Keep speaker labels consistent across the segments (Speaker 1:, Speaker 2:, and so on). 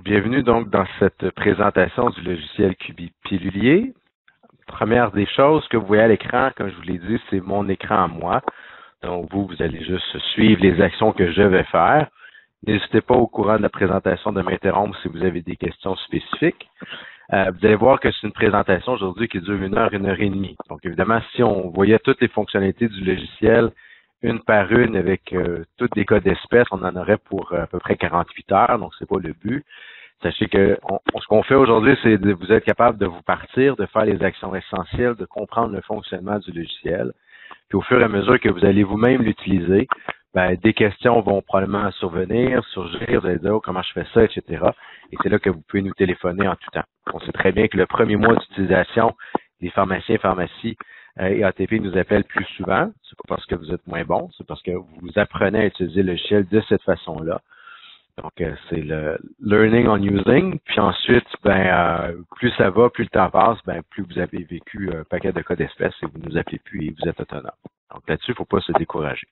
Speaker 1: Bienvenue donc dans cette présentation du logiciel QB Pilulier. Première des choses que vous voyez à l'écran, comme je vous l'ai dit, c'est mon écran à moi. Donc vous allez juste suivre les actions que je vais faire. N'hésitez pas au courant de la présentation de m'interrompre si vous avez des questions spécifiques. Vous allez voir que c'est une présentation aujourd'hui qui dure 1 heure et demie. Donc évidemment, si on voyait toutes les fonctionnalités du logiciel une par une avec tous les cas d'espèces, on en aurait pour à peu près 48 heures, donc c'est pas le but. Sachez que ce qu'on fait aujourd'hui, c'est de vous être capable de vous partir, de faire les actions essentielles, de comprendre le fonctionnement du logiciel. Puis au fur et à mesure que vous allez vous-même l'utiliser, des questions vont probablement survenir, surgir, vous allez dire comment je fais ça, etc. Et c'est là que vous pouvez nous téléphoner en tout temps. On sait très bien que le premier mois d'utilisation, les pharmaciens et pharmacies et ATP nous appellent plus souvent. C'est pas parce que vous êtes moins bon, c'est parce que vous apprenez à utiliser le logiciel de cette façon-là. Donc, c'est le learning on using. Puis ensuite, plus ça va, plus le temps passe, plus vous avez vécu un paquet de cas d'espèces et vous nous appelez plus et vous êtes autonome. Donc là-dessus, il ne faut pas se décourager.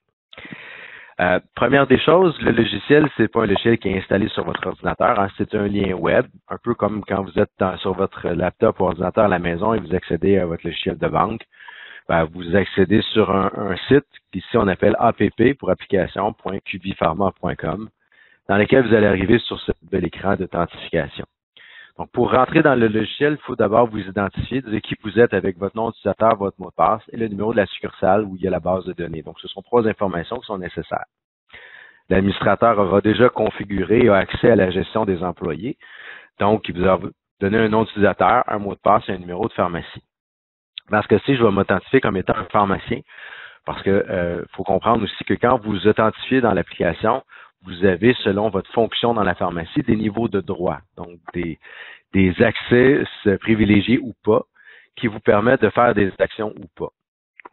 Speaker 1: Première des choses, le logiciel, c'est pas un logiciel qui est installé sur votre ordinateur, hein, c'est un lien web, un peu comme quand vous êtes sur votre laptop ou ordinateur à la maison et vous accédez à votre logiciel de banque. Vous accédez sur un site qu'ici on appelle app pour application.qbpharma.com, dans lequel vous allez arriver sur ce bel écran d'authentification. Donc, pour rentrer dans le logiciel, il faut d'abord vous identifier, dire qui vous êtes avec votre nom d'utilisateur, votre mot de passe et le numéro de la succursale où il y a la base de données. Donc, ce sont 3 informations qui sont nécessaires. L'administrateur aura déjà configuré et a accès à la gestion des employés. Donc, il vous a donné un nom d'utilisateur, un mot de passe et un numéro de pharmacie. Dans ce cas-ci, je vais m'authentifier comme étant un pharmacien parce que faut comprendre aussi que quand vous vous authentifiez dans l'application, vous avez, selon votre fonction dans la pharmacie, des niveaux de droit, donc des accès privilégiés ou pas, qui vous permettent de faire des actions ou pas.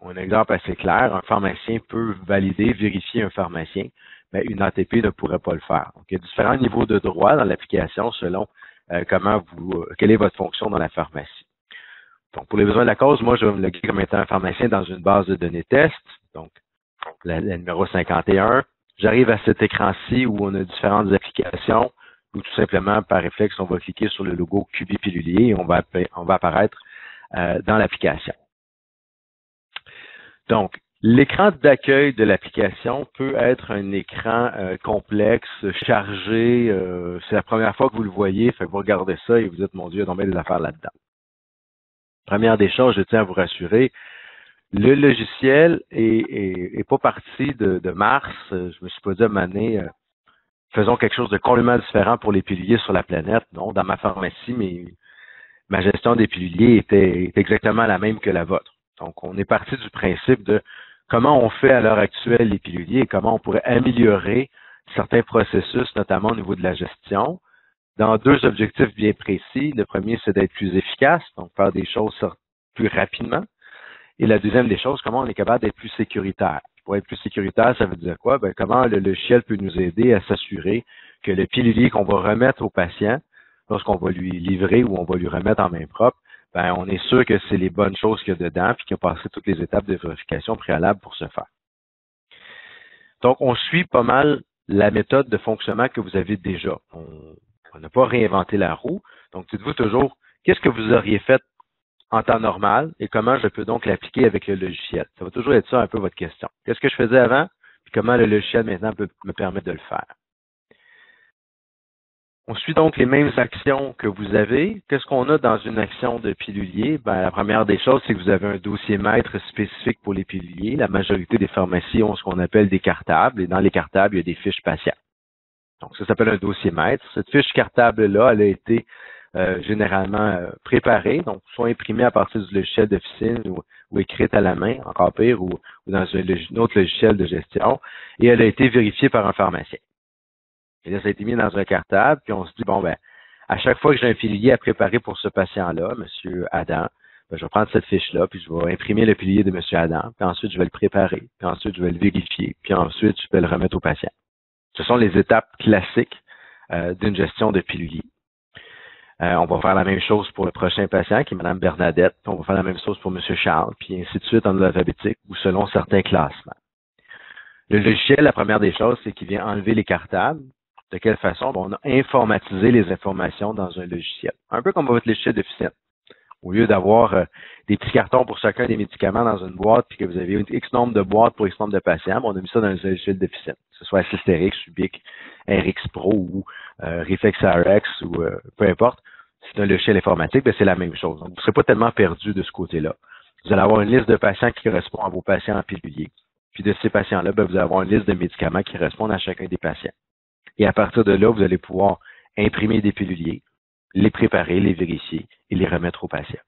Speaker 1: Un exemple assez clair, un pharmacien peut valider, vérifier un pharmacien, mais une ATP ne pourrait pas le faire. Donc, il y a différents niveaux de droit dans l'application selon quelle est votre fonction dans la pharmacie. Donc, pour les besoins de la cause, moi, je vais me loguer comme étant un pharmacien dans une base de données test, donc la numéro 51. J'arrive à cet écran-ci où on a différentes applications, où tout simplement, par réflexe, on va cliquer sur le logo QB Pilulier et on va apparaître dans l'application. Donc, l'écran d'accueil de l'application peut être un écran complexe, chargé. C'est la première fois que vous le voyez, fait que vous regardez ça et vous dites, mon Dieu, il y a donc bien des affaires là-dedans. Première des choses, je tiens à vous rassurer, le logiciel est pas parti de Mars. Je me suis pas dit à un moment donné, faisons quelque chose de complètement différent pour les piluliers sur la planète. Non, dans ma pharmacie, ma gestion des piluliers était exactement la même que la vôtre. Donc, on est parti du principe de comment on fait à l'heure actuelle les piluliers et comment on pourrait améliorer certains processus, notamment au niveau de la gestion, dans 2 objectifs bien précis. Le premier, c'est d'être plus efficace, donc faire des choses plus rapidement. Et la deuxième des choses, comment on est capable d'être plus sécuritaire. Pour être plus sécuritaire, ça veut dire quoi? Comment le logiciel peut nous aider à s'assurer que le pilulier qu'on va remettre au patient, lorsqu'on va lui livrer ou on va lui remettre en main propre, on est sûr que c'est les bonnes choses qu'il y a dedans et qu'il a passé toutes les étapes de vérification préalable pour ce faire. Donc, on suit pas mal la méthode de fonctionnement que vous avez déjà. On n'a pas réinventé la roue. Donc, dites-vous toujours, qu'est-ce que vous auriez fait en temps normal et comment je peux donc l'appliquer avec le logiciel? Ça va toujours être ça un peu votre question. Qu'est-ce que je faisais avant et comment le logiciel maintenant peut me permettre de le faire? On suit donc les mêmes actions que vous avez. Qu'est-ce qu'on a dans une action de pilulier? La première des choses, c'est que vous avez un dossier maître spécifique pour les piluliers. La majorité des pharmacies ont ce qu'on appelle des cartables et dans les cartables, il y a des fiches patients. Donc, ça s'appelle un dossier maître. Cette fiche cartable-là, elle a été généralement préparée, donc soit imprimée à partir du logiciel d'officine ou écrite à la main, encore pire, ou dans un autre logiciel de gestion, et elle a été vérifiée par un pharmacien. Et là, ça a été mis dans un cartable, puis on se dit, à chaque fois que j'ai un pilulier à préparer pour ce patient-là, M. Adam, je vais prendre cette fiche-là, puis je vais imprimer le pilulier de M. Adam, puis ensuite je vais le préparer, puis ensuite je vais le vérifier, puis ensuite je vais le remettre au patient. Ce sont les étapes classiques d'une gestion de pilulier. On va faire la même chose pour le prochain patient, qui est Mme Bernadette, puis on va faire la même chose pour M. Charles, puis ainsi de suite en ordre alphabétique ou selon certains classements. Le logiciel, la première des choses, c'est qu'il vient enlever les cartables, De quelle façon? Bon, on a informatisé les informations dans un logiciel. Un peu comme votre logiciel d'officine. Au lieu d'avoir des petits cartons pour chacun des médicaments dans une boîte, puis que vous avez X nombre de boîtes pour X nombre de patients, on a mis ça dans un logiciel d'officine. Que ce soit Cysterix, Ubique, RX Pro ou ReflexRx ou peu importe. C'est un logiciel informatique, ben c'est la même chose. Donc, vous ne serez pas tellement perdu de ce côté-là. Vous allez avoir une liste de patients qui correspond à vos patients en pilulier. Puis de ces patients-là, ben, vous allez avoir une liste de médicaments qui correspondent à chacun des patients. Et à partir de là, vous allez pouvoir imprimer des piluliers, les préparer, les vérifier et les remettre aux patients.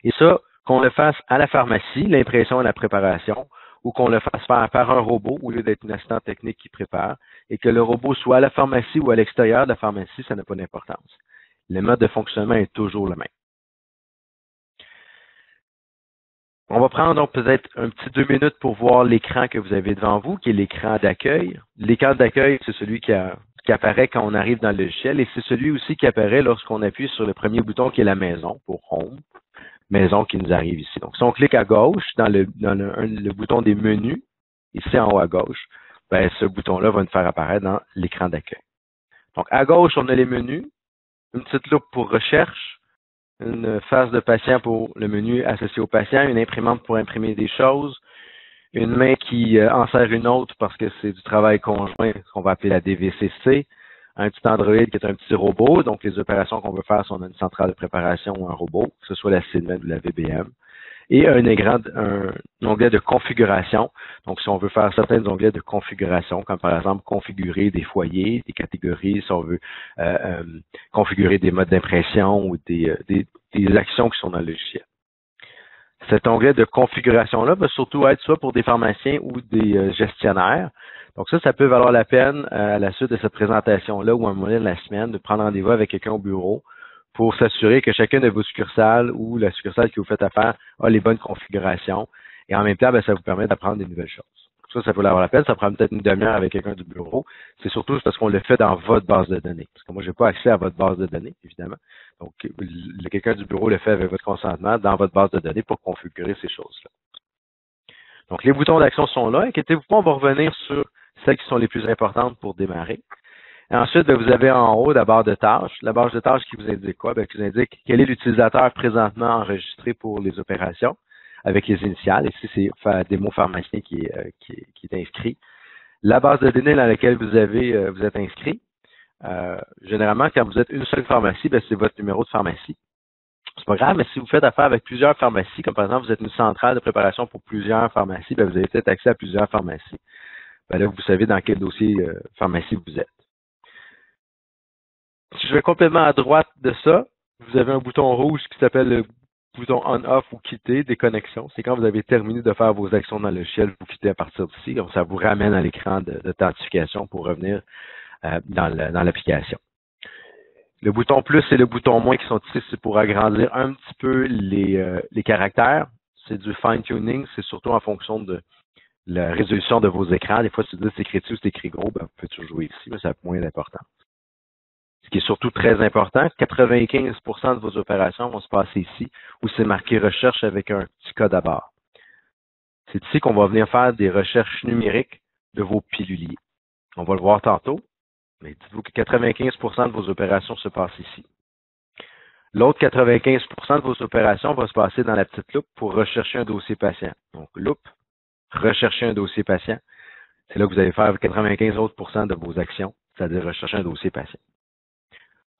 Speaker 1: Et ça, qu'on le fasse à la pharmacie, l'impression et la préparation, ou qu'on le fasse faire par un robot au lieu d'être une assistante technique qui prépare, et que le robot soit à la pharmacie ou à l'extérieur de la pharmacie, ça n'a pas d'importance. Le mode de fonctionnement est toujours le même. On va prendre donc peut-être un petit 2 minutes pour voir l'écran que vous avez devant vous, qui est l'écran d'accueil. L'écran d'accueil, c'est celui qui apparaît quand on arrive dans le logiciel et c'est celui aussi qui apparaît lorsqu'on appuie sur le premier bouton qui est la maison pour Home. Maison qui nous arrive ici. Donc, si on clique à gauche dans le bouton des menus, ici en haut à gauche, ben, ce bouton-là va nous faire apparaître dans l'écran d'accueil. Donc, à gauche, on a les menus, une petite loupe pour recherche, une face de patient pour le menu associé au patient, une imprimante pour imprimer des choses, une main qui en sert une autre parce que c'est du travail conjoint, ce qu'on va appeler la DVCC, un petit Android qui est un petit robot, donc les opérations qu'on veut faire si on a une centrale de préparation ou un robot, que ce soit la CINMED ou la VBM, et un onglet de configuration, donc si on veut faire certains onglets de configuration, comme par exemple configurer des foyers, des catégories, si on veut configurer des modes d'impression ou des actions qui sont dans le logiciel. Cet onglet de configuration-là va surtout être soit pour des pharmaciens ou des gestionnaires. Donc ça peut valoir la peine à la suite de cette présentation-là ou un moment de la semaine de prendre rendez-vous avec quelqu'un au bureau pour s'assurer que chacune de vos succursales ou la succursale que vous faites affaire a les bonnes configurations. Et en même temps, ben, ça vous permet d'apprendre des nouvelles choses. Ça peut avoir la peine. Ça prend peut-être une demi-heure avec quelqu'un du bureau. C'est surtout parce qu'on le fait dans votre base de données. Parce que moi, je n'ai pas accès à votre base de données, évidemment. Donc, quelqu'un du bureau le fait avec votre consentement dans votre base de données pour configurer ces choses-là. Donc, les boutons d'action sont là. Inquiétez-vous pas, on va revenir sur celles qui sont les plus importantes pour démarrer. Et ensuite, ben, vous avez en haut la barre de tâches. La barre de tâches qui vous indique quoi? Ben, qui vous indique quel est l'utilisateur présentement enregistré pour les opérations avec les initiales. Ici, c'est démo pharmacien qui est inscrit. La base de données dans laquelle vous êtes inscrit. Généralement, quand vous êtes une seule pharmacie, ben, c'est votre numéro de pharmacie. C'est pas grave, mais si vous faites affaire avec plusieurs pharmacies, comme par exemple, vous êtes une centrale de préparation pour plusieurs pharmacies, ben, vous avez peut-être accès à plusieurs pharmacies. Ben, là, vous savez dans quel dossier pharmacie vous êtes. Si je vais complètement à droite de ça, vous avez un bouton rouge qui s'appelle le bouton on-off ou quitter, déconnexion. C'est quand vous avez terminé de faire vos actions dans le logiciel, vous quittez à partir d'ici. Donc, ça vous ramène à l'écran d'authentification pour revenir dans l'application. Le bouton plus et le bouton moins qui sont ici, c'est pour agrandir un petit peu les caractères. C'est du fine-tuning, c'est surtout en fonction de la résolution de vos écrans. Des fois, si vous dites c'est écrit dessus ou c'est écrit gros, ben, vous pouvez toujours jouer ici, mais ça a moins d'importance. Ce qui est surtout très important, 95% de vos opérations vont se passer ici, où c'est marqué recherche avec un petit code à barre. C'est ici qu'on va venir faire des recherches numériques de vos piluliers. On va le voir tantôt, mais dites-vous que 95% de vos opérations se passent ici. L'autre 95% de vos opérations va se passer dans la petite loupe pour rechercher un dossier patient. Donc, loupe, rechercher un dossier patient. C'est là que vous allez faire 95 autres % de vos actions, c'est-à-dire rechercher un dossier patient.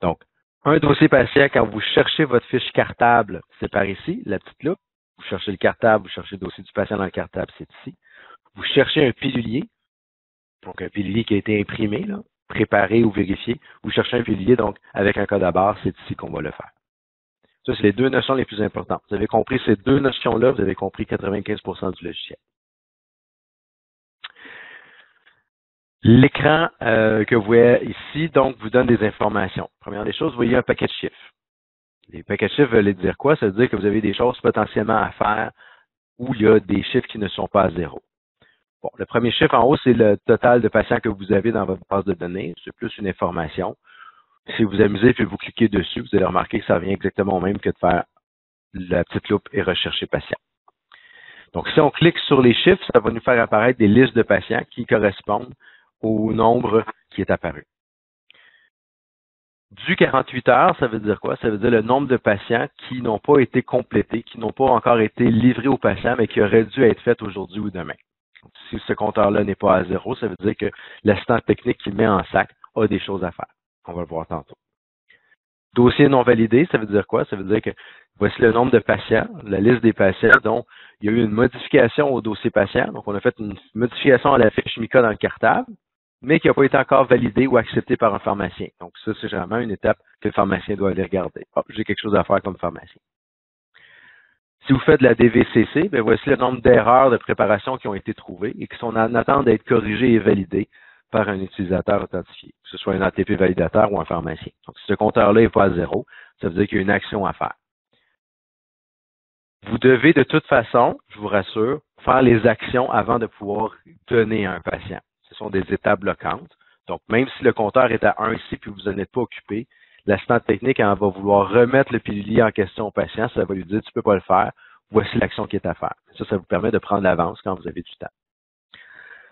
Speaker 1: Donc, un dossier patient, quand vous cherchez votre fiche cartable, c'est par ici, la petite loupe. Vous cherchez le cartable, vous cherchez le dossier du patient dans le cartable, c'est ici. Vous cherchez un pilulier, donc un pilulier qui a été imprimé, là, préparé ou vérifié. Vous cherchez un pilulier, donc avec un code à barre, c'est ici qu'on va le faire. Ça, c'est les deux notions les plus importantes. Vous avez compris ces deux notions-là, vous avez compris 95% du logiciel. L'écran que vous voyez ici, donc, vous donne des informations. Première des choses, vous voyez un paquet de chiffres. Les paquets de chiffres veulent dire quoi? Ça veut dire que vous avez des choses potentiellement à faire où il y a des chiffres qui ne sont pas à zéro. Bon, le premier chiffre en haut, c'est le total de patients que vous avez dans votre base de données. C'est plus une information. Si vous amusez et vous cliquez dessus, vous allez remarquer que ça revient exactement au même que de faire la petite loupe et rechercher patient. Donc, si on clique sur les chiffres, ça va nous faire apparaître des listes de patients qui correspondent au nombre qui est apparu. Du 48 heures, ça veut dire quoi? Ça veut dire le nombre de patients qui n'ont pas été complétés, qui n'ont pas encore été livrés aux patients, mais qui auraient dû être faits aujourd'hui ou demain. Donc, si ce compteur-là n'est pas à zéro, ça veut dire que l'assistant technique qui met en sac a des choses à faire. On va le voir tantôt. Dossier non validé, ça veut dire quoi? Ça veut dire que voici le nombre de patients, la liste des patients dont il y a eu une modification au dossier patient. Donc, on a fait une modification à la fiche MICA dans le cartable, mais qui n'a pas été encore validée ou acceptée par un pharmacien. Donc, ça, c'est généralement une étape que le pharmacien doit aller regarder. Oh, j'ai quelque chose à faire comme pharmacien. Si vous faites de la DVCC, bien, voici le nombre d'erreurs de préparation qui ont été trouvées et qui sont en attente d'être corrigées et validées par un utilisateur authentifié, que ce soit un ATP validateur ou un pharmacien. Donc, si ce compteur-là n'est pas à zéro, ça veut dire qu'il y a une action à faire. Vous devez de toute façon, je vous rassure, faire les actions avant de pouvoir donner à un patient. Ce sont des étapes bloquantes. Donc, même si le compteur est à 1 ici puis vous n'en êtes pas occupé, l'assistant technique va vouloir remettre le pilulier en question au patient. Ça va lui dire, tu ne peux pas le faire. Voici l'action qui est à faire. Ça vous permet de prendre l'avance quand vous avez du temps.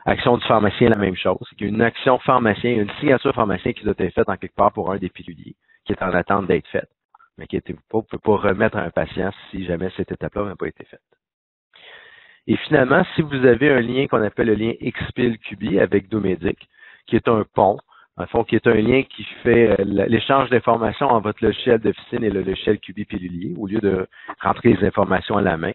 Speaker 1: Action du pharmacien, la même chose. C'est qu'il y a une action pharmacien, une signature pharmacien qui doit être faite en quelque part pour un des piluliers, qui est en attente d'être faite. Mais inquiétez-vous pas, vous ne pouvez pas remettre à un patient si jamais cette étape-là n'a pas été faite. Et finalement, si vous avez un lien qu'on appelle le lien XPIL-QB avec Domédic, qui est un pont, en fond, qui est un lien qui fait l'échange d'informations entre votre logiciel d'officine et le logiciel QB pilulier, au lieu de rentrer les informations à la main,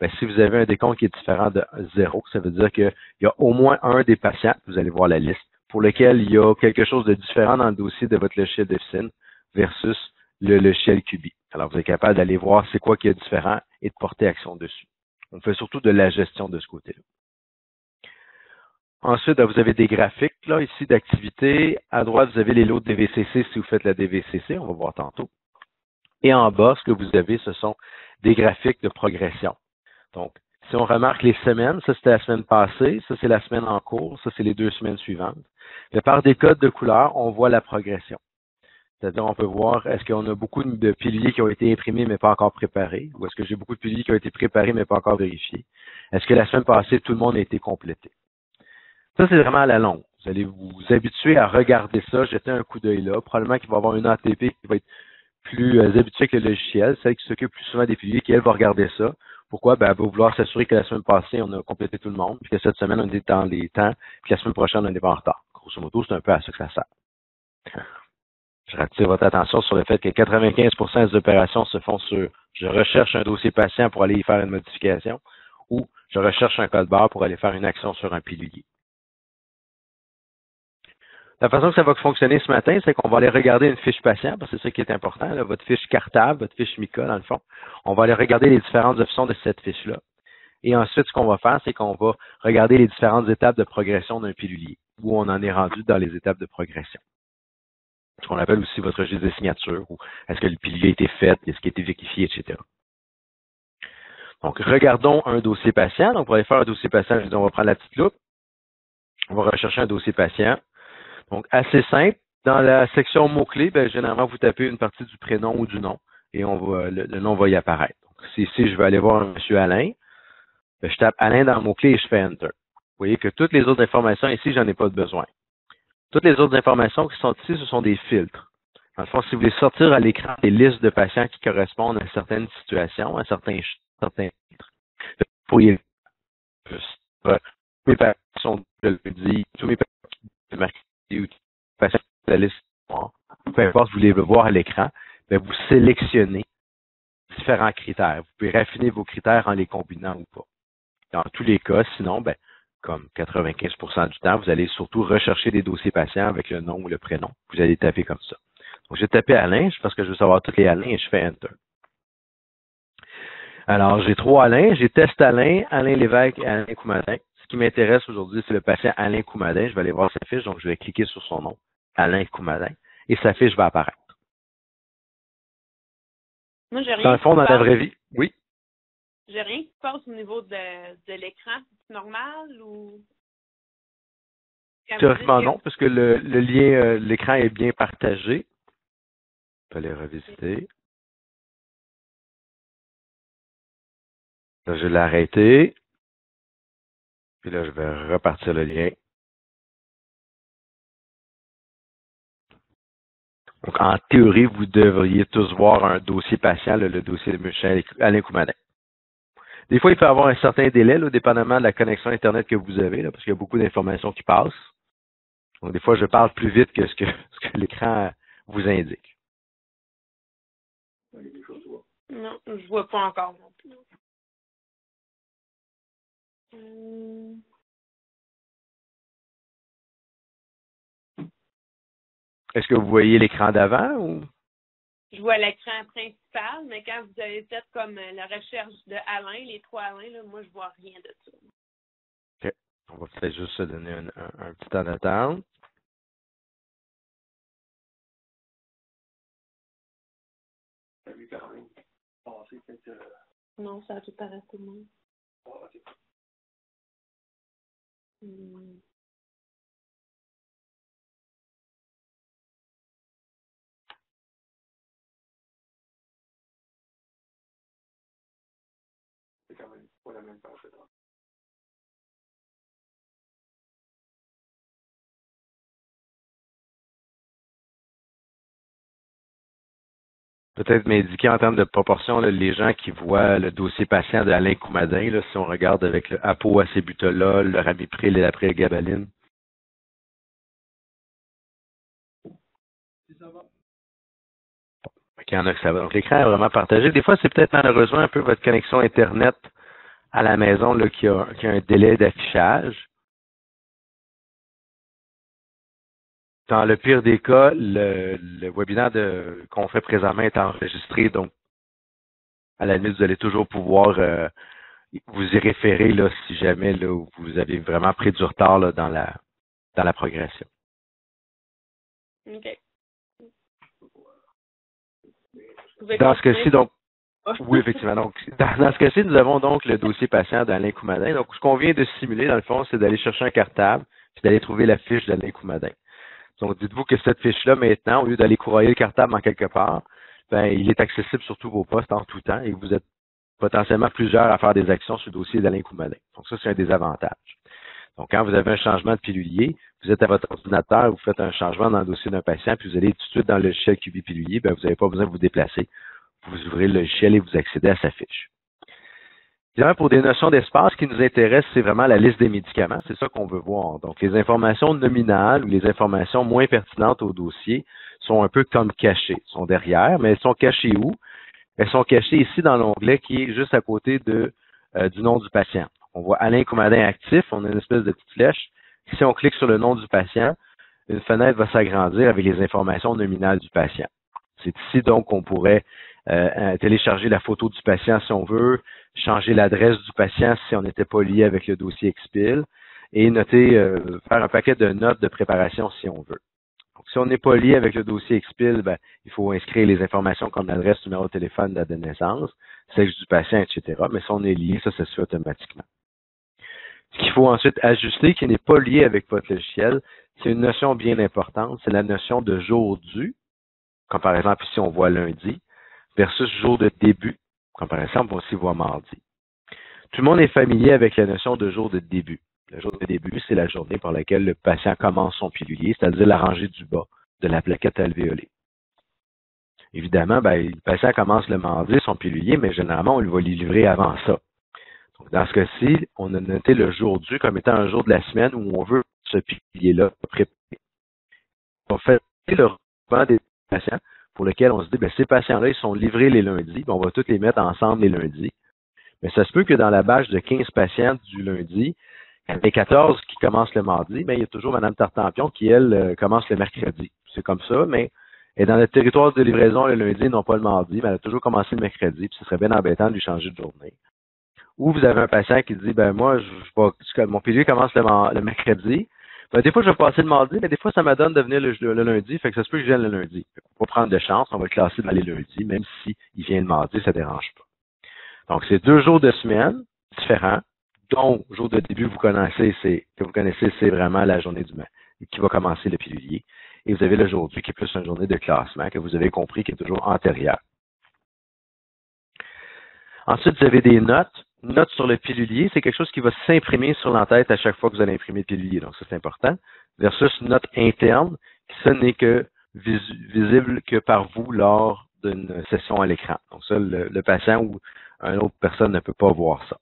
Speaker 1: bien, si vous avez un décompte qui est différent de 0, ça veut dire qu'il y a au moins un des patients, vous allez voir la liste, pour lequel il y a quelque chose de différent dans le dossier de votre logiciel d'officine versus le logiciel QB. Alors, vous êtes capable d'aller voir c'est quoi qui est différent et de porter action dessus. On fait surtout de la gestion de ce côté-là. Ensuite, vous avez des graphiques là ici d'activité. À droite, vous avez les lots de DVCC si vous faites la DVCC, on va voir tantôt. Et en bas, ce que vous avez, ce sont des graphiques de progression. Donc, si on remarque les semaines, ça c'était la semaine passée, ça c'est la semaine en cours, ça c'est les 2 semaines suivantes. Et par des codes de couleur, on voit la progression. C'est-à-dire, on peut voir, est-ce qu'on a beaucoup de piliers qui ont été imprimés mais pas encore préparés, ou est-ce que j'ai beaucoup de piliers qui ont été préparés mais pas encore vérifiés? Est-ce que la semaine passée, tout le monde a été complété? Ça, c'est vraiment à la longue. Vous allez vous habituer à regarder ça, jeter un coup d'œil là. Probablement qu'il va y avoir une ATP qui va être plus habituée que le logiciel, celle qui s'occupe plus souvent des piliers, qui elle va regarder ça. Pourquoi? Ben, elle va vouloir s'assurer que la semaine passée, on a complété tout le monde, puis que cette semaine, on est dans les temps, puis que la semaine prochaine, on n'est pas en retard. Grosso modo, c'est un peu à ça que ça sert. Je rattire votre attention sur le fait que 95% des opérations se font sur je recherche un dossier patient pour aller y faire une modification ou je recherche un code barre pour aller faire une action sur un pilulier. La façon que ça va fonctionner ce matin, c'est qu'on va aller regarder une fiche patient, parce que c'est ça qui est important, là, votre fiche cartable, votre fiche MICA, dans le fond. On va aller regarder les différentes options de cette fiche-là. Et ensuite, ce qu'on va faire, c'est qu'on va regarder les différentes étapes de progression d'un pilulier, où on en est rendu dans les étapes de progression. Ce qu'on appelle aussi votre registre de signature, ou est-ce que le pilier a été fait, est-ce qu'il a été vérifié, etc. Donc, regardons un dossier patient. Donc, pour aller faire un dossier patient, on va prendre la petite loupe. On va rechercher un dossier patient. Donc, assez simple. Dans la section mots-clés, ben, généralement, vous tapez une partie du prénom ou du nom et le nom va y apparaître. Donc, si ici, je veux aller voir un monsieur Alain, ben, je tape Alain dans le mot-clé et je fais Enter. Vous voyez que toutes les autres informations ici, j'en ai pas de besoin. Toutes les autres informations qui sont ici, ce sont des filtres. Dans le fond, si vous voulez sortir à l'écran des listes de patients qui correspondent à certaines situations, à certains filtres, vous pourriez mes patients sont de lundi, tous mes patients de mercredi ou patients de la liste, peu importe, vous voulez le voir à l'écran, ben vous sélectionnez différents critères. Vous pouvez raffiner vos critères en les combinant ou pas. Dans tous les cas, sinon, ben, comme 95% du temps, vous allez surtout rechercher des dossiers patients avec le nom ou le prénom. Vous allez taper comme ça. Donc, j'ai tapé Alain, parce que je veux savoir tous les Alain et je fais Enter. Alors, j'ai 3 Alain, j'ai test Alain, Alain Lévesque et Alain Coumadin. Ce qui m'intéresse aujourd'hui, c'est le patient Alain Coumadin. Je vais aller voir sa fiche, donc je vais cliquer sur son nom, Alain Coumadin, et sa fiche va apparaître.
Speaker 2: Moi, j'ai rien.
Speaker 1: Dans le fond, dans la vraie vie, oui.
Speaker 2: J'ai rien qui passe au niveau de l'écran. C'est normal ou?
Speaker 1: Théoriquement, non, parce que le lien, l'écran est bien partagé. Je vais aller revisiter. Là, je l'ai arrêté. Puis là, je vais repartir le lien. Donc, en théorie, vous devriez tous voir un dossier patient, le dossier de M. Alain Coumadin. Des fois, il peut y avoir un certain délai, là, dépendamment de la connexion Internet que vous avez, là, parce qu'il y a beaucoup d'informations qui passent. Donc, des fois, je parle plus vite que ce que l'écran vous indique.
Speaker 2: Non, je vois pas encore non plus.
Speaker 1: Est-ce que vous voyez l'écran d'avant ou?
Speaker 2: Je vois l'écran principal, mais quand vous avez fait comme la recherche de Alain, les 3 Alain, là, moi, je vois rien de ça.
Speaker 1: OK. On va peut-être juste se donner un petit temps d'attente.
Speaker 2: Non, ça a tout arrêté, moi.
Speaker 3: C'est quand même pas la même page.
Speaker 1: Peut-être m'indiquer en termes de proportion là, les gens qui voient le dossier patient d'Alain Coumadin, là, si on regarde avec le apoacébutolol, le ramipril et la prégabaline. Il y en a que ça va. Donc, l'écran est vraiment partagé. Des fois, c'est peut-être malheureusement un peu votre connexion Internet à la maison là, qui a un délai d'affichage. Dans le pire des cas, le webinaire qu'on fait présentement est enregistré, donc à la limite, vous allez toujours pouvoir vous y référer là, si jamais là, vous avez vraiment pris du retard là, dans la progression.
Speaker 2: OK.
Speaker 1: Dans ce cas-ci, donc, oui, effectivement. Donc, dans ce cas-ci, nous avons donc le dossier patient d'Alain Coumadin. Donc, ce qu'on vient de simuler, dans le fond, c'est d'aller chercher un cartable puis d'aller trouver la fiche d'Alain Coumadin. Donc, dites-vous que cette fiche-là, maintenant, au lieu d'aller courroyer le cartable en quelque part, ben, il est accessible sur tous vos postes en tout temps et vous êtes potentiellement plusieurs à faire des actions sur le dossier d'Alain Coumadin. Donc, ça, c'est un des avantages. Donc, quand vous avez un changement de pilulier, vous êtes à votre ordinateur, vous faites un changement dans le dossier d'un patient, puis vous allez tout de suite dans le logiciel QB pilulier, ben, vous n'avez pas besoin de vous déplacer. Vous ouvrez le logiciel et vous accédez à sa fiche. Évidemment, pour des notions d'espace, ce qui nous intéresse, c'est vraiment la liste des médicaments. C'est ça qu'on veut voir. Donc, les informations nominales ou les informations moins pertinentes au dossier sont un peu comme cachées. Elles sont derrière, mais elles sont cachées où? Elles sont cachées ici dans l'onglet qui est juste à côté du nom du patient. On voit Alain Coumadin actif, on a une espèce de petite flèche. Si on clique sur le nom du patient, une fenêtre va s'agrandir avec les informations nominales du patient. C'est ici donc qu'on pourrait télécharger la photo du patient si on veut, changer l'adresse du patient si on n'était pas lié avec le dossier Expil et noter, faire un paquet de notes de préparation si on veut. Donc, si on n'est pas lié avec le dossier Expil, ben, il faut inscrire les informations comme l'adresse, numéro de téléphone, date de naissance, sexe du patient, etc. Mais si on est lié, ça se fait automatiquement. Ce qu'il faut ensuite ajuster, qui n'est pas lié avec votre logiciel, c'est une notion bien importante, c'est la notion de jour dû, comme par exemple ici on voit lundi, versus jour de début, comme par exemple on aussi voit mardi. Tout le monde est familier avec la notion de jour de début. Le jour de début, c'est la journée par laquelle le patient commence son pilulier, c'est-à-dire la rangée du bas de la plaquette alvéolée. Évidemment, ben, le patient commence le mardi son pilulier, mais généralement, on lui va lui livrer avant ça. Donc, dans ce cas-ci, on a noté le jour dû comme étant un jour de la semaine où on veut ce pilulier-là préparé. On fait le regroupement des patients pour lequel on se dit, ben, ces patients-là, ils sont livrés les lundis, on va tous les mettre ensemble les lundis. Mais ça se peut que dans la bâche de 15 patients du lundi, il y en a 14 qui commencent le mardi, mais il y a toujours Mme Tartampion qui, elle, commence le mercredi. C'est comme ça, mais elle est dans le territoire de livraison le lundi, non pas le mardi, mais elle a toujours commencé le mercredi, puis ce serait bien embêtant de lui changer de journée. Ou vous avez un patient qui dit, ben moi, mon pilulier commence le mercredi. Ben, des fois, je vais passer le mardi, mais des fois, ça m'adonne de venir le lundi, fait que ça se peut que je vienne le lundi. Pour prendre de chance, on va le classer dans les lundis, même si il vient le mardi, ça ne dérange pas. Donc, c'est 2 jours de semaine différents, dont jour de début, vous connaissez, c'est vraiment la journée qui va commencer le pilulier. Et vous avez le jour du qui est plus une journée de classement, que vous avez compris qui est toujours antérieure. Ensuite, vous avez des notes. Notes sur le pilulier, c'est quelque chose qui va s'imprimer sur l'entête à chaque fois que vous allez imprimer le pilulier. Donc, ça, c'est important. Versus note interne, qui ce n'est que visible que par vous lors d'une session à l'écran. Donc ça, le patient ou une autre personne ne peut pas voir ça.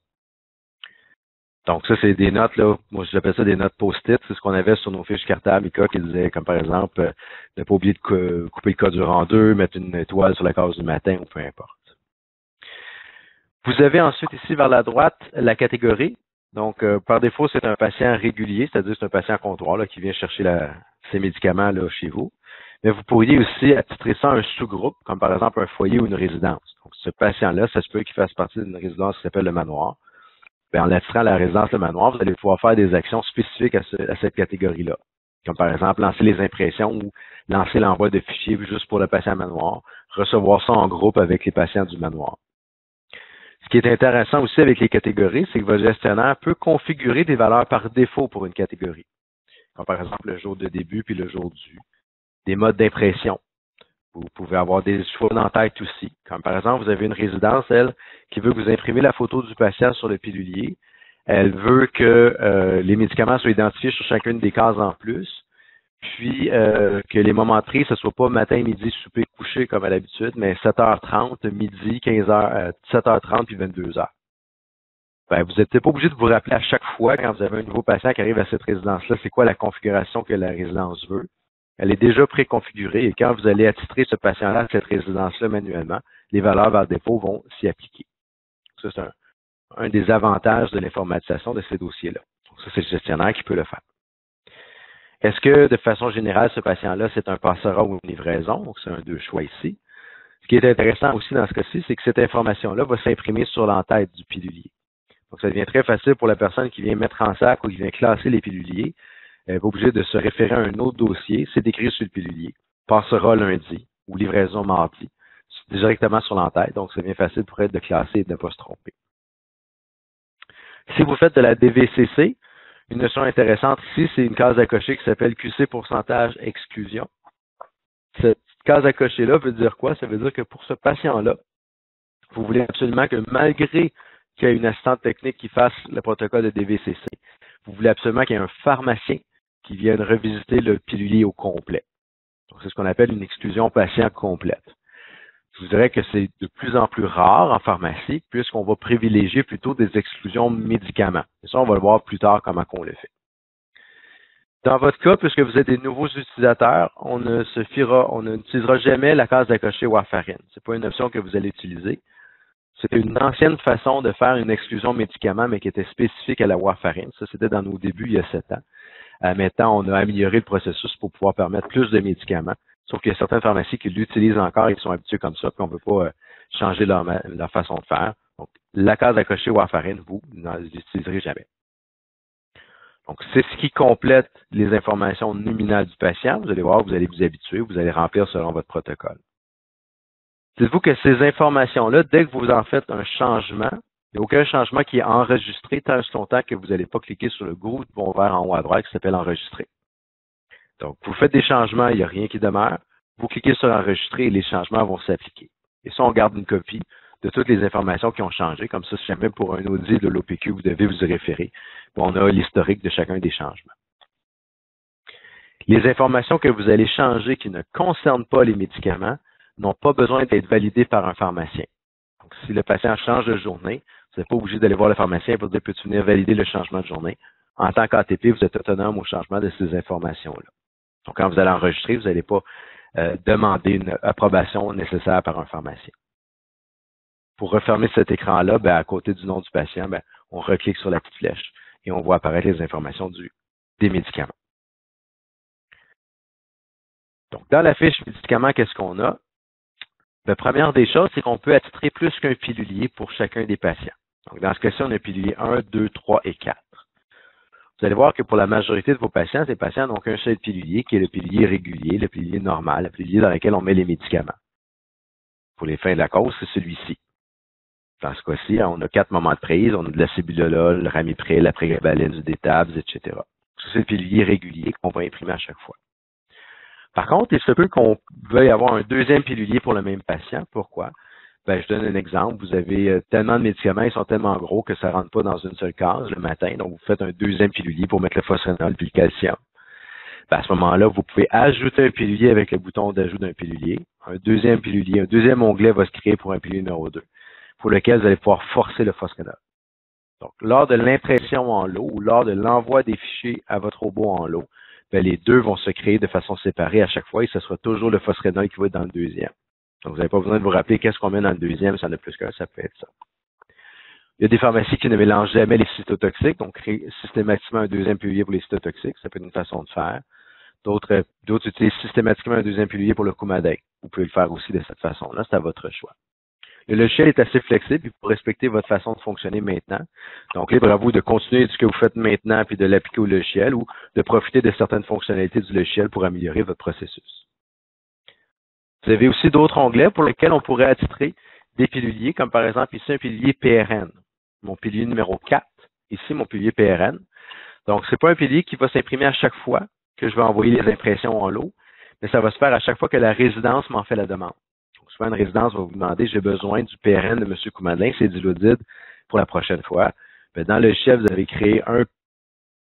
Speaker 1: Donc ça, c'est des notes, là, moi j'appelle ça des notes post-it, c'est ce qu'on avait sur nos fiches cartables ICA qui disaient, comme par exemple, ne pas oublier de couper le cas dur en deux, mettre une étoile sur la case du matin ou peu importe. Vous avez ensuite ici vers la droite la catégorie. Donc, par défaut, c'est un patient régulier, c'est-à-dire c'est un patient comptoir là, qui vient chercher ses médicaments là, chez vous. Mais vous pourriez aussi attitrer ça à un sous-groupe, comme par exemple un foyer ou une résidence. Donc, ce patient-là, ça se peut qu'il fasse partie d'une résidence qui s'appelle le manoir. Bien, en attirant la résidence le manoir, vous allez pouvoir faire des actions spécifiques à cette catégorie-là. Comme par exemple, lancer les impressions ou lancer l'envoi de fichiers juste pour le patient manoir, recevoir ça en groupe avec les patients du manoir. Ce qui est intéressant aussi avec les catégories, c'est que votre gestionnaire peut configurer des valeurs par défaut pour une catégorie. Comme par exemple le jour de début puis le jour du. Des modes d'impression. Vous pouvez avoir des choix d'entête aussi. Comme par exemple, vous avez une résidence, elle, qui veut que vous imprimez la photo du patient sur le pilulier. Elle veut que les médicaments soient identifiés sur chacune des cases en plus. Puis que les moments de prise, ce ne soit pas matin, midi, souper, coucher comme à l'habitude, mais 7h30, midi, 15h, 17h30 puis 22h. Ben, vous n'êtes pas obligé de vous rappeler à chaque fois quand vous avez un nouveau patient qui arrive à cette résidence-là, c'est quoi la configuration que la résidence veut. Elle est déjà préconfigurée et quand vous allez attitrer ce patient-là à cette résidence-là manuellement, les valeurs par défaut vont s'y appliquer. Ça, c'est un des avantages de l'informatisation de ces dossiers-là. Donc, ça, c'est le gestionnaire qui peut le faire. Est-ce que, de façon générale, ce patient-là, c'est un passera ou une livraison? Donc, c'est un deux choix ici. Ce qui est intéressant aussi dans ce cas-ci, c'est que cette information-là va s'imprimer sur l'entête du pilulier. Donc, ça devient très facile pour la personne qui vient mettre en sac ou qui vient classer les piluliers. Elle va obligée de se référer à un autre dossier, c'est décrit sur le pilulier, passera lundi ou livraison mardi, directement sur l'entête, donc c'est bien facile pour elle de classer et de ne pas se tromper. Si vous faites de la DVCC, une notion intéressante ici, c'est une case à cocher qui s'appelle QC pourcentage exclusion. Cette case à cocher-là veut dire quoi? Ça veut dire que pour ce patient-là, vous voulez absolument que malgré qu'il y ait une assistante technique qui fasse le protocole de DVCC, vous voulez absolument qu'il y ait un pharmacien qui vienne revisiter le pilulier au complet. Donc, c'est ce qu'on appelle une exclusion patient complète. Je vous dirais que c'est de plus en plus rare en pharmacie, puisqu'on va privilégier plutôt des exclusions médicaments. Et ça, on va le voir plus tard comment on le fait. Dans votre cas, puisque vous êtes des nouveaux utilisateurs, on n'utilisera jamais la case à cocher warfarine. Ce n'est pas une option que vous allez utiliser. C'était une ancienne façon de faire une exclusion médicament, mais qui était spécifique à la warfarine. Ça, c'était dans nos débuts il y a 7 ans. Maintenant, on a amélioré le processus pour pouvoir permettre plus de médicaments. Sauf qu'il y a certaines pharmacies qui l'utilisent encore et qui sont habituées comme ça, puis on ne peut pas changer leur façon de faire. Donc, la case à cocher warfarine, vous n'en l'utiliserez jamais. Donc, c'est ce qui complète les informations nominales du patient. Vous allez voir, vous allez vous habituer, vous allez remplir selon votre protocole. Dites-vous que ces informations-là, dès que vous en faites un changement, il n'y a aucun changement qui est enregistré tant et longtemps que vous n'allez pas cliquer sur le gros bouton vert en haut à droite qui s'appelle enregistrer. Donc, vous faites des changements, il n'y a rien qui demeure. Vous cliquez sur enregistrer et les changements vont s'appliquer. Et ça, on garde une copie de toutes les informations qui ont changé. Comme ça, si jamais pour un audit de l'OPQ, vous devez vous y référer. On a l'historique de chacun des changements. Les informations que vous allez changer qui ne concernent pas les médicaments n'ont pas besoin d'être validées par un pharmacien. Donc, si le patient change de journée, vous n'êtes pas obligé d'aller voir le pharmacien pour dire « Peux-tu venir valider le changement de journée ?» En tant qu'ATP, vous êtes autonome au changement de ces informations-là. Donc, quand vous allez enregistrer, vous n'allez pas demander une approbation nécessaire par un pharmacien. Pour refermer cet écran-là, à côté du nom du patient, on reclique sur la petite flèche et on voit apparaître les informations des médicaments. Donc, dans la fiche médicaments, qu'est-ce qu'on a? La première des choses, c'est qu'on peut attitrer plus qu'un pilulier pour chacun des patients. Donc, dans ce cas-ci, on a un pilulier 1, 2, 3 et 4. Vous allez voir que pour la majorité de vos patients, ces patients n'ont qu'un seul pilulier, qui est le pilulier régulier, le pilulier normal, le pilulier dans lequel on met les médicaments. Pour les fins de la cause, c'est celui-ci. Dans ce cas-ci, on a 4 moments de prise, on a de la cébulolol, le ramipril, la prégabaline, du détabs, etc. C'est le pilulier régulier qu'on va imprimer à chaque fois. Par contre, il se peut qu'on veuille avoir un deuxième pilulier pour le même patient. Pourquoi? Je donne un exemple. Vous avez tellement de médicaments, ils sont tellement gros que ça ne rentre pas dans une seule case le matin. Donc, vous faites un deuxième pilulier pour mettre le phosphonol puis le calcium. ben, à ce moment-là, vous pouvez ajouter un pilulier avec le bouton d'ajout d'un pilulier. Un deuxième pilulier, un deuxième onglet va se créer pour un pilulier numéro 2, pour lequel vous allez pouvoir forcer le phosphonol. Donc, lors de l'impression en lot ou lors de l'envoi des fichiers à votre robot en lot, ben, les deux vont se créer de façon séparée à chaque fois et ce sera toujours le phosphorénol qui va être dans le deuxième. Donc, vous n'avez pas besoin de vous rappeler qu'est-ce qu'on met dans le deuxième, ça en a plus qu'un, ça peut être ça. Il y a des pharmacies qui ne mélangent jamais les cytotoxiques, donc créent systématiquement un deuxième pilulier pour les cytotoxiques, ça peut être une façon de faire. D'autres utilisent systématiquement un deuxième pilulier pour le coumadin. Vous pouvez le faire aussi de cette façon-là, c'est à votre choix. Le logiciel est assez flexible, il faut respecter votre façon de fonctionner maintenant. Donc, libre à vous de continuer ce que vous faites maintenant puis de l'appliquer au logiciel ou de profiter de certaines fonctionnalités du logiciel pour améliorer votre processus. Vous avez aussi d'autres onglets pour lesquels on pourrait attitrer des piluliers, comme par exemple ici un pilulier PRN. Mon pilulier numéro 4, ici mon pilulier PRN. Donc, c'est pas un pilulier qui va s'imprimer à chaque fois que je vais envoyer les impressions en lot, mais ça va se faire à chaque fois que la résidence m'en fait la demande. Donc, souvent, une résidence va vous demander, j'ai besoin du PRN de M. Coumadin, c'est Dilodid pour la prochaine fois. Bien, dans le logiciel, vous avez créé un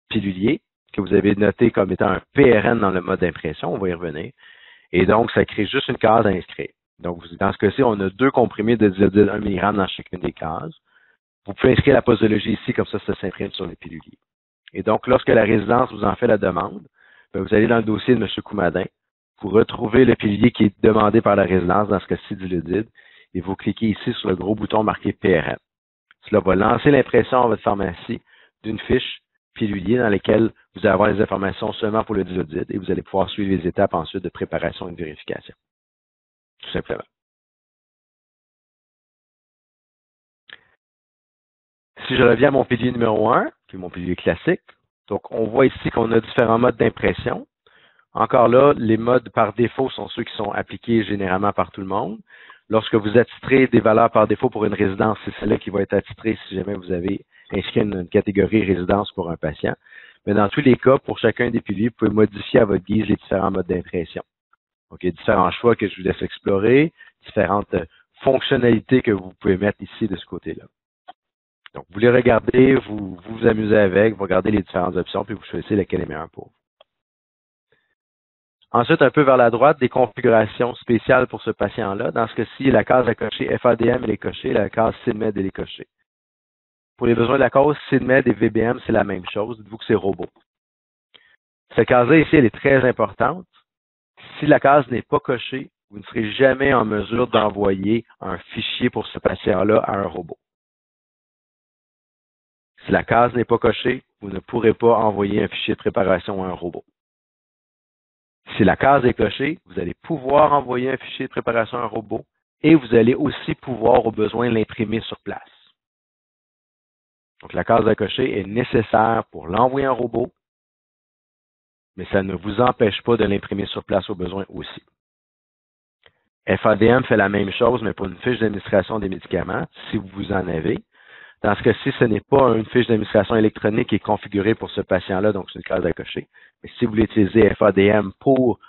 Speaker 1: pilulier que vous avez noté comme étant un PRN dans le mode d'impression, on va y revenir. Et donc, ça crée juste une case à inscrire. Donc, dans ce cas-ci, on a 2 comprimés de Dilodid 1 mg dans chacune des cases. Vous pouvez inscrire la posologie ici, comme ça s'imprime sur le pilulier. Et donc, lorsque la résidence vous en fait la demande, bien, vous allez dans le dossier de M. Coumadin, vous retrouvez le pilulier qui est demandé par la résidence, dans ce cas-ci Dilodid, et vous cliquez ici sur le gros bouton marqué PRN. Cela va lancer l'impression à votre pharmacie d'une fiche pilulier dans laquelle vous allez avoir les informations seulement pour le Dilodid et vous allez pouvoir suivre les étapes ensuite de préparation et de vérification. Tout simplement. Si je reviens à mon pilulier numéro 1, qui est mon pilulier classique, donc on voit ici qu'on a différents modes d'impression. Encore là, les modes par défaut sont ceux qui sont appliqués généralement par tout le monde. Lorsque vous attitrez des valeurs par défaut pour une résidence, c'est celle-là qui va être attitrée si jamais vous avez inscrit une catégorie résidence pour un patient. Mais dans tous les cas, pour chacun des piluliers, vous pouvez modifier à votre guise les différents modes d'impression. Donc, il y a différents choix que je vous laisse explorer, différentes fonctionnalités que vous pouvez mettre ici de ce côté-là. Donc, vous les regardez, vous vous amusez avec, vous regardez les différentes options, puis vous choisissez laquelle est meilleure pour vous. Ensuite, un peu vers la droite, des configurations spéciales pour ce patient-là. Dans ce cas-ci, la case à cocher FADM, elle est cochée, la case SIDMED, elle est cochée. Pour les besoins de la cause SIDMED et VBM, c'est la même chose. Dites-vous que c'est robot. Cette case-là ici, elle est très importante. Si la case n'est pas cochée, vous ne serez jamais en mesure d'envoyer un fichier pour ce patient-là à un robot. Si la case n'est pas cochée, vous ne pourrez pas envoyer un fichier de préparation à un robot. Si la case est cochée, vous allez pouvoir envoyer un fichier de préparation à un robot et vous allez aussi pouvoir, au besoin, l'imprimer sur place. Donc, la case à cocher est nécessaire pour l'envoyer à un robot, mais ça ne vous empêche pas de l'imprimer sur place au besoin aussi. FADM fait la même chose, mais pour une fiche d'administration des médicaments, si vous en avez. Dans ce cas-ci, ce n'est pas une fiche d'administration électronique qui est configurée pour ce patient-là, donc c'est une case à cocher. Mais si vous voulez utiliser FADM pour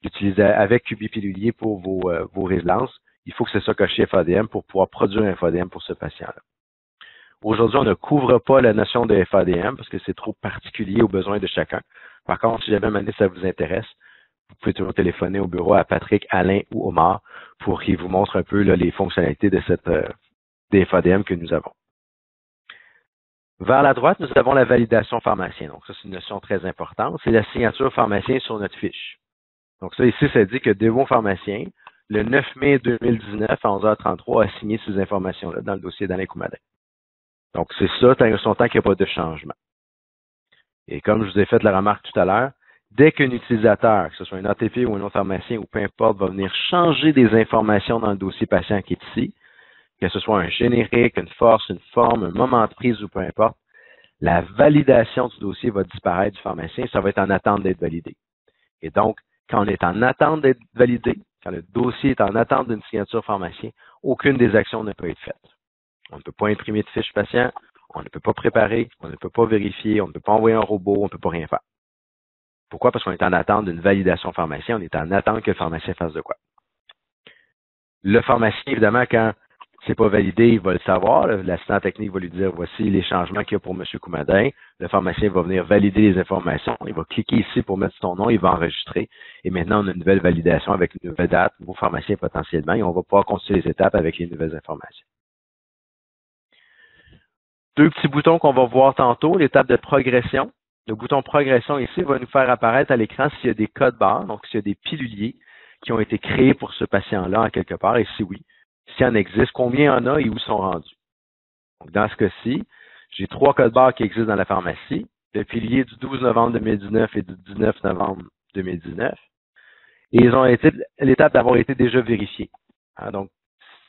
Speaker 1: l'utiliser avec QB Pilulier pour vos résidences, il faut que ce soit coché FADM pour pouvoir produire un FADM pour ce patient-là. Aujourd'hui, on ne couvre pas la notion de FADM parce que c'est trop particulier aux besoins de chacun. Par contre, si jamais ça vous intéresse, vous pouvez toujours téléphoner au bureau à Patrick, Alain ou Omar pour qu'ils vous montrent un peu là, les fonctionnalités de des FADM que nous avons. Vers la droite, nous avons la validation pharmacien. Donc, ça, c'est une notion très importante. C'est la signature pharmacien sur notre fiche. Donc, ça, ici, ça dit que Dévon Pharmacien, le 9 mai 2019 à 11h33, a signé ces informations-là dans le dossier d'Alain Coumadin. Donc, c'est ça, tant qu'il n'y a pas de changement. Et comme je vous ai fait la remarque tout à l'heure, dès qu'un utilisateur, que ce soit un ATP ou un autre pharmacien ou peu importe, va venir changer des informations dans le dossier patient qui est ici, que ce soit un générique, une force, une forme, un moment de prise ou peu importe, la validation du dossier va disparaître du pharmacien, ça va être en attente d'être validé. Et donc, quand on est en attente d'être validé, quand le dossier est en attente d'une signature pharmacien, aucune des actions ne peut être faite. On ne peut pas imprimer de fiche patient, on ne peut pas préparer, on ne peut pas vérifier, on ne peut pas envoyer un robot, on ne peut pas rien faire. Pourquoi? Parce qu'on est en attente d'une validation pharmacien, on est en attente que le pharmacien fasse de quoi. Le pharmacien, évidemment, quand c'est pas validé, il va le savoir. L'assistant technique va lui dire voici les changements qu'il y a pour M. Coumadin. Le pharmacien va venir valider les informations. Il va cliquer ici pour mettre son nom, il va enregistrer. Et maintenant, on a une nouvelle validation avec une nouvelle date, nouveau pharmacien potentiellement, et on va pouvoir continuer les étapes avec les nouvelles informations. Deux petits boutons qu'on va voir tantôt, l'étape de progression. Le bouton progression ici va nous faire apparaître à l'écran s'il y a des codes barres, donc s'il y a des piluliers qui ont été créés pour ce patient-là en quelque part, et si oui, s'il en existe, combien il y en a et où sont rendus. Donc, dans ce cas-ci, j'ai 3 codes barres qui existent dans la pharmacie, le pilier du 12 novembre 2019 et du 19 novembre 2019, et ils ont été l'étape d'avoir été déjà vérifiés. Donc,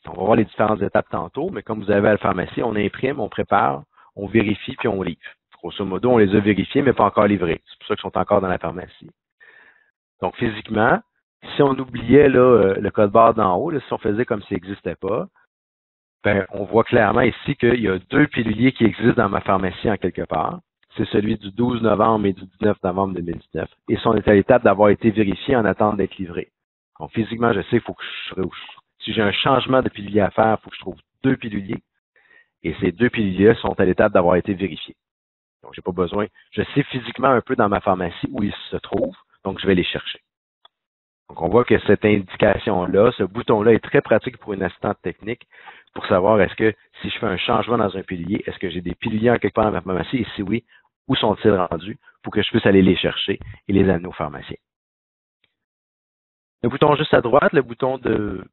Speaker 1: on va voir les différentes étapes tantôt, mais comme vous avez à la pharmacie, on imprime, on prépare, on vérifie, puis on livre. Grosso modo, on les a vérifiés, mais pas encore livrés. C'est pour ça qu'ils sont encore dans la pharmacie. Donc, physiquement, si on oubliait là, le code barre d'en haut, là, si on faisait comme s'il n'existait pas, ben, on voit clairement ici qu'il y a 2 piluliers qui existent dans ma pharmacie en quelque part. C'est celui du 12 novembre et du 19 novembre 2019. Et sont à l'étape d'avoir été vérifiés en attente d'être livrés. Donc, physiquement, je sais qu'il faut que si j'ai un changement de pilulier à faire, il faut que je trouve 2 piluliers. Et ces 2 piluliers sont à l'étape d'avoir été vérifiés. Donc, j'ai pas besoin. Je sais physiquement un peu dans ma pharmacie où ils se trouvent. Donc, je vais les chercher. Donc, on voit que cette indication-là, ce bouton-là est très pratique pour une assistante technique pour savoir est-ce que si je fais un changement dans un pilier, est-ce que j'ai des piliers en quelque part dans ma pharmacie et si oui, où sont-ils rendus pour que je puisse aller les chercher et les amener au pharmacien. Le bouton juste à droite, le bouton de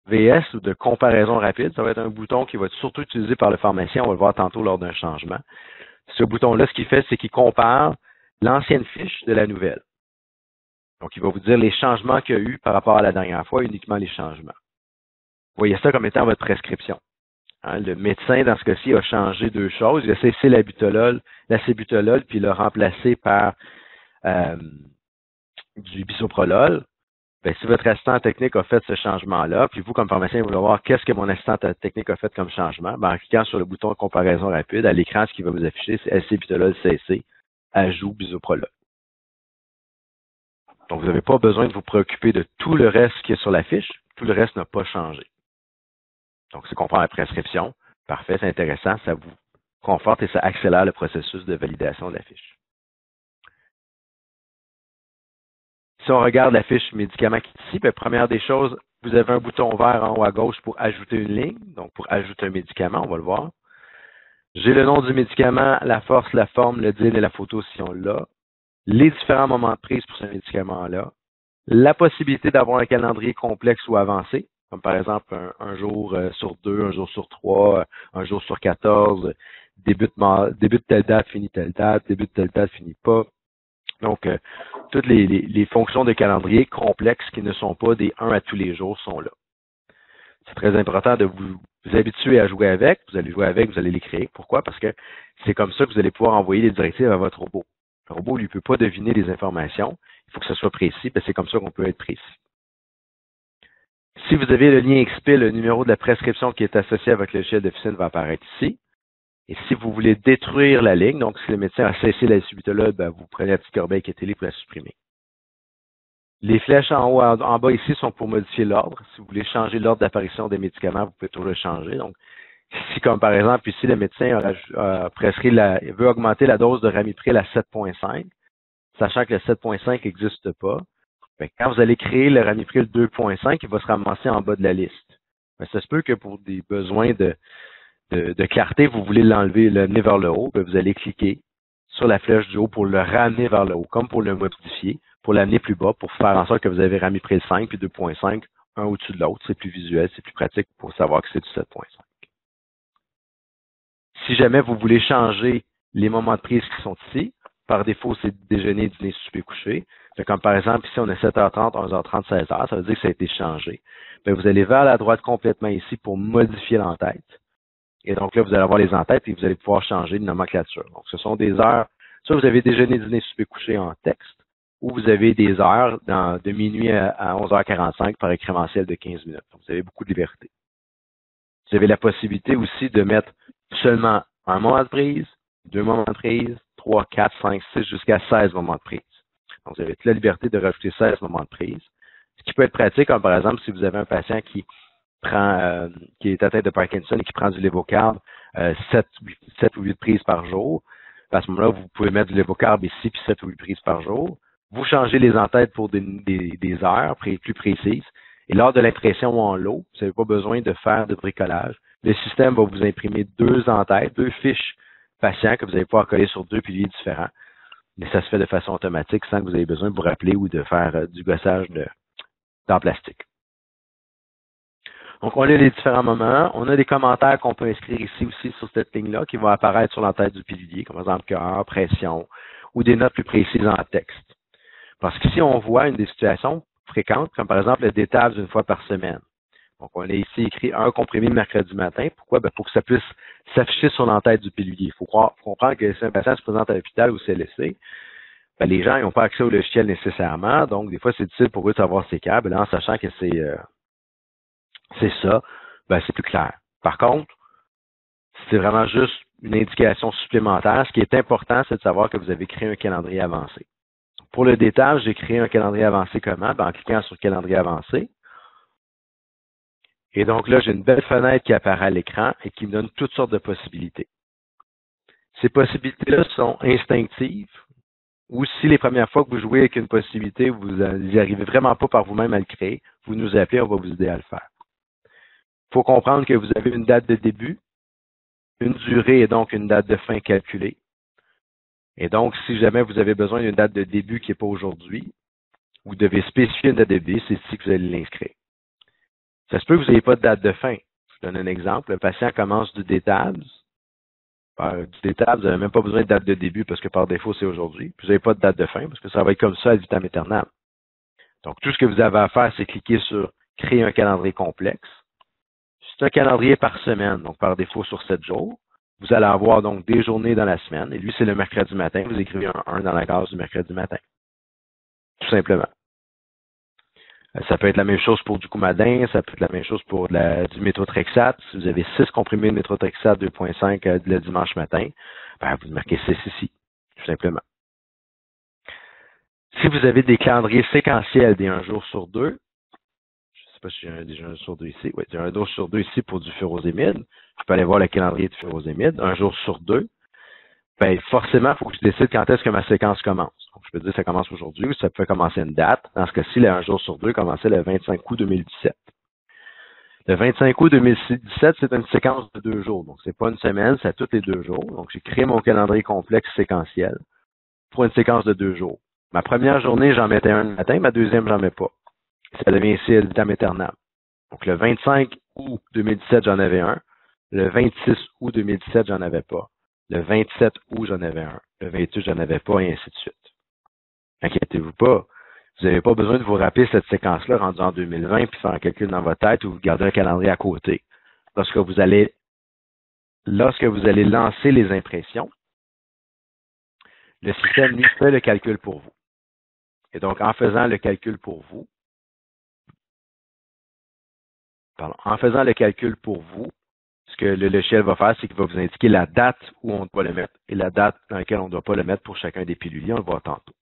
Speaker 1: VS ou de comparaison rapide, ça va être un bouton qui va être surtout utilisé par le pharmacien, on va le voir tantôt lors d'un changement. Ce bouton-là, ce qu'il fait, c'est qu'il compare l'ancienne fiche de la nouvelle. Donc, il va vous dire les changements qu'il y a eu par rapport à la dernière fois, uniquement les changements. Vous voyez ça comme étant votre prescription. Le médecin, dans ce cas-ci, a changé 2 choses. Il a cessé l'acébutolol, puis il l'a remplacé par du bisoprolol. Ben, si votre assistant technique a fait ce changement-là, puis vous, comme pharmacien, vous allez voir qu'est-ce que mon assistant technique a fait comme changement, ben, en cliquant sur le bouton de comparaison rapide, à l'écran, ce qui va vous afficher, c'est acébutolol cessé, ajout bisoprolol. Donc, vous n'avez pas besoin de vous préoccuper de tout le reste qui est sur la fiche. Tout le reste n'a pas changé. Donc, c'est qu'on prend la prescription. Parfait, c'est intéressant. Ça vous conforte et ça accélère le processus de validation de la fiche. Si on regarde la fiche médicament qui est ici, bien, première des choses, vous avez un bouton vert en haut à gauche pour ajouter une ligne. Donc, pour ajouter un médicament, on va le voir. J'ai le nom du médicament, la force, la forme, le DIN et la photo si on l'a. Les différents moments de prise pour ce médicament-là, la possibilité d'avoir un calendrier complexe ou avancé, comme par exemple un jour sur 2, un jour sur 3, un jour sur 14, début de telle date, finit telle date, début de telle date, finit pas. Donc, toutes les fonctions de calendrier complexes qui ne sont pas des 1 à tous les jours sont là. C'est très important de vous habituer à jouer avec. Vous allez jouer avec, vous allez les créer. Pourquoi? Parce que c'est comme ça que vous allez pouvoir envoyer les directives à votre robot. Le robot, lui, ne peut pas deviner les informations. Il faut que ce soit précis, parce que c'est comme ça qu'on peut être précis. Si vous avez le lien XP, le numéro de la prescription qui est associé à votre logiciel d'officine va apparaître ici. Et si vous voulez détruire la ligne, donc si le médecin a cessé l'acébutolol, ben, vous prenez la petite corbeille qui est télé pour la supprimer. Les flèches en haut, en bas ici sont pour modifier l'ordre. Si vous voulez changer l'ordre d'apparition des médicaments, vous pouvez toujours le changer. Donc, si comme par exemple ici le médecin a prescrit veut augmenter la dose de Ramipril à 7.5, sachant que le 7.5 n'existe pas, bien, quand vous allez créer le Ramipril 2.5, il va se ramasser en bas de la liste. Bien, ça se peut que pour des besoins de clarté, vous voulez l'enlever, l'amener vers le haut, bien, vous allez cliquer sur la flèche du haut pour le ramener vers le haut, comme pour le modifier, pour l'amener plus bas, pour faire en sorte que vous avez Ramipril 5 puis 2.5, un au-dessus de l'autre. C'est plus visuel, c'est plus pratique pour savoir que c'est du 7.5. Si jamais vous voulez changer les moments de prise qui sont ici, par défaut, c'est déjeuner, dîner, souper, coucher. Comme par exemple, ici, on a 7h30, 11h30, 16h, ça veut dire que ça a été changé. Bien, vous allez vers la droite complètement ici pour modifier l'entête. Et donc là, vous allez avoir les entêtes et vous allez pouvoir changer de nomenclature. Donc, ce sont des heures, soit vous avez déjeuner, dîner, souper, coucher en texte, ou vous avez des heures de minuit à 11h45 par écrémentiel de 15 minutes. Donc, vous avez beaucoup de liberté. Vous avez la possibilité aussi de mettre seulement un moment de prise, 2 moments de prise, 3, 4, 5, 6, jusqu'à 16 moments de prise. Donc, vous avez toute la liberté de rajouter 16 moments de prise. Ce qui peut être pratique, comme par exemple, si vous avez un patient qui qui est atteint de Parkinson et qui prend du Levocarb 7 ou 8 prises par jour, à ce moment-là, vous pouvez mettre du Levocarb ici, puis 7 ou 8 prises par jour. Vous changez les entêtes pour des heures plus précises. Et lors de l'impression en lot, vous n'avez pas besoin de faire de bricolage. Le système va vous imprimer 2 entêtes, 2 fiches patients que vous allez pouvoir coller sur 2 piliers différents. Mais ça se fait de façon automatique sans que vous ayez besoin de vous rappeler ou de faire du gossage en plastique. Donc, on a les différents moments. On a des commentaires qu'on peut inscrire ici aussi sur cette ligne-là qui vont apparaître sur l'entête du pilier, comme par exemple cœur, pression, ou des notes plus précises en texte. Parce qu'ici, on voit une des situations fréquentes, comme par exemple le détabs une fois par semaine. Donc, on a ici écrit un comprimé mercredi matin. Pourquoi? Pour que ça puisse s'afficher sur l'entête du pilier. Il faut comprendre que si un patient se présente à l'hôpital ou CLSC, les gens n'ont pas accès au logiciel nécessairement. Donc, des fois, c'est difficile pour eux de savoir ces câbles. Là, en sachant que c'est ça, c'est plus clair. Par contre, c'est vraiment juste une indication supplémentaire. Ce qui est important, c'est de savoir que vous avez créé un calendrier avancé. Pour le détail, j'ai créé un calendrier avancé comment? En cliquant sur calendrier avancé. Et donc là, j'ai une belle fenêtre qui apparaît à l'écran et qui me donne toutes sortes de possibilités. Ces possibilités-là sont instinctives, ou si les premières fois que vous jouez avec une possibilité, vous n'y arrivez vraiment pas par vous-même à le créer, vous nous appelez, on va vous aider à le faire. Il faut comprendre que vous avez une date de début, une durée et donc une date de fin calculée. Et donc, si jamais vous avez besoin d'une date de début qui n'est pas aujourd'hui, vous devez spécifier une date de début, c'est ici que vous allez l'inscrire. Ça se peut que vous n'ayez pas de date de fin. Je vous donne un exemple. Le patient commence du détabs. Du détabs, vous n'avez même pas besoin de date de début parce que par défaut, c'est aujourd'hui. Puis vous n'avez pas de date de fin parce que ça va être comme ça ad vitam aeternam. Donc, tout ce que vous avez à faire, c'est cliquer sur « Créer un calendrier complexe ». C'est un calendrier par semaine, donc par défaut sur 7 jours. Vous allez avoir donc des journées dans la semaine. Et lui, c'est le mercredi matin. Vous écrivez un 1 dans la case du mercredi matin. Tout simplement. Ça peut être la même chose pour du Coumadin, ça peut être la même chose pour du méthotrexate. Si vous avez 6 comprimés de méthotrexate 2.5 le dimanche matin, vous marquez 6 ici, tout simplement. Si vous avez des calendriers séquentiels des 1 jour sur 2, je ne sais pas si j'ai déjà un jour sur 2 ici, oui, j'ai un jour sur 2 ici pour du furosémide. Je peux aller voir le calendrier de furosémide, 1 jour sur 2. Forcément, il faut que je décide quand est-ce que ma séquence commence. Donc, je peux dire que ça commence aujourd'hui ou ça peut commencer une date. Dans ce cas-ci, le 1 jour sur 2 commençait le 25 août 2017. Le 25 août 2017, c'est une séquence de 2 jours. Donc, c'est pas une semaine, c'est à tous les 2 jours. Donc, j'ai créé mon calendrier complexe séquentiel pour une séquence de 2 jours. Ma première journée, j'en mettais un le matin, ma deuxième, j'en mets pas. Ça devient ici ad vitam aeternam. Donc, le 25 août 2017, j'en avais un. Le 26 août 2017, j'en avais pas. Le 27 août, j'en avais un. Le 28, j'en avais pas, et ainsi de suite. Inquiétez-vous pas. Vous n'avez pas besoin de vous rappeler cette séquence-là rendue en 2020 puis faire un calcul dans votre tête ou vous gardez un calendrier à côté. Lorsque vous allez lancer les impressions, le système, lui, fait le calcul pour vous. Et donc, en faisant le calcul pour vous, ce que le logiciel va faire, c'est qu'il va vous indiquer la date où on doit le mettre et la date dans laquelle on ne doit pas le mettre pour chacun des piluliers. On le voit tantôt.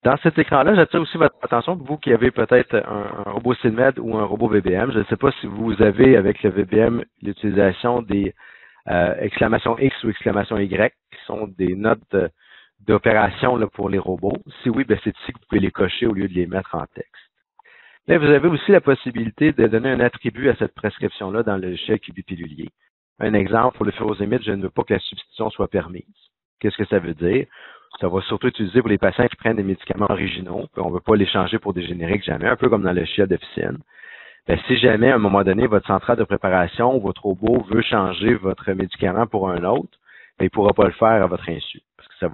Speaker 1: Dans cet écran-là, j'attire aussi votre attention, vous qui avez peut-être un robot SynMed ou un robot VBM. Je ne sais pas si vous avez avec le VBM l'utilisation des exclamations X ou exclamations Y, qui sont des notes d'opération pour les robots. Si oui, c'est ici que vous pouvez les cocher au lieu de les mettre en texte. Mais vous avez aussi la possibilité de donner un attribut à cette prescription-là dans le logiciel QB pilulier. Un exemple, pour le furosémide, je ne veux pas que la substitution soit permise. Qu'est-ce que ça veut dire? Ça va surtout être utilisé pour les patients qui prennent des médicaments originaux, puis on ne veut pas les changer pour des génériques jamais, un peu comme dans le logiciel d'officine. Si jamais, à un moment donné, votre centrale de préparation ou votre robot veut changer votre médicament pour un autre, il ne pourra pas le faire à votre insu, parce que ça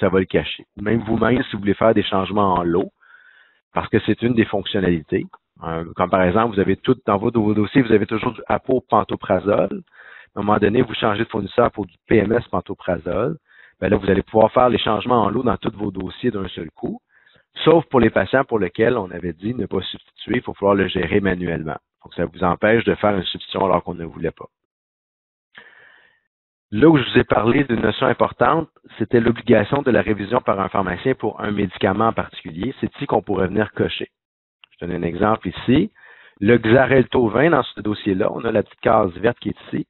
Speaker 1: va le cacher. Même vous-même, si vous voulez faire des changements en lot, parce que c'est une des fonctionnalités. Comme par exemple, vous avez tout dans vos dossiers, vous avez toujours du apopantoprazole. À un moment donné, vous changez de fournisseur pour du PMS pantoprazole. Là, vous allez pouvoir faire les changements en lot dans tous vos dossiers d'un seul coup, sauf pour les patients pour lesquels on avait dit ne pas substituer, il faut falloir le gérer manuellement. Donc, ça vous empêche de faire une substitution alors qu'on ne voulait pas. Là où je vous ai parlé d'une notion importante, c'était l'obligation de la révision par un pharmacien pour un médicament en particulier. C'est ici qu'on pourrait venir cocher. Je donne un exemple ici. Le Xarelto 20, dans ce dossier-là, on a la petite case verte qui est ici.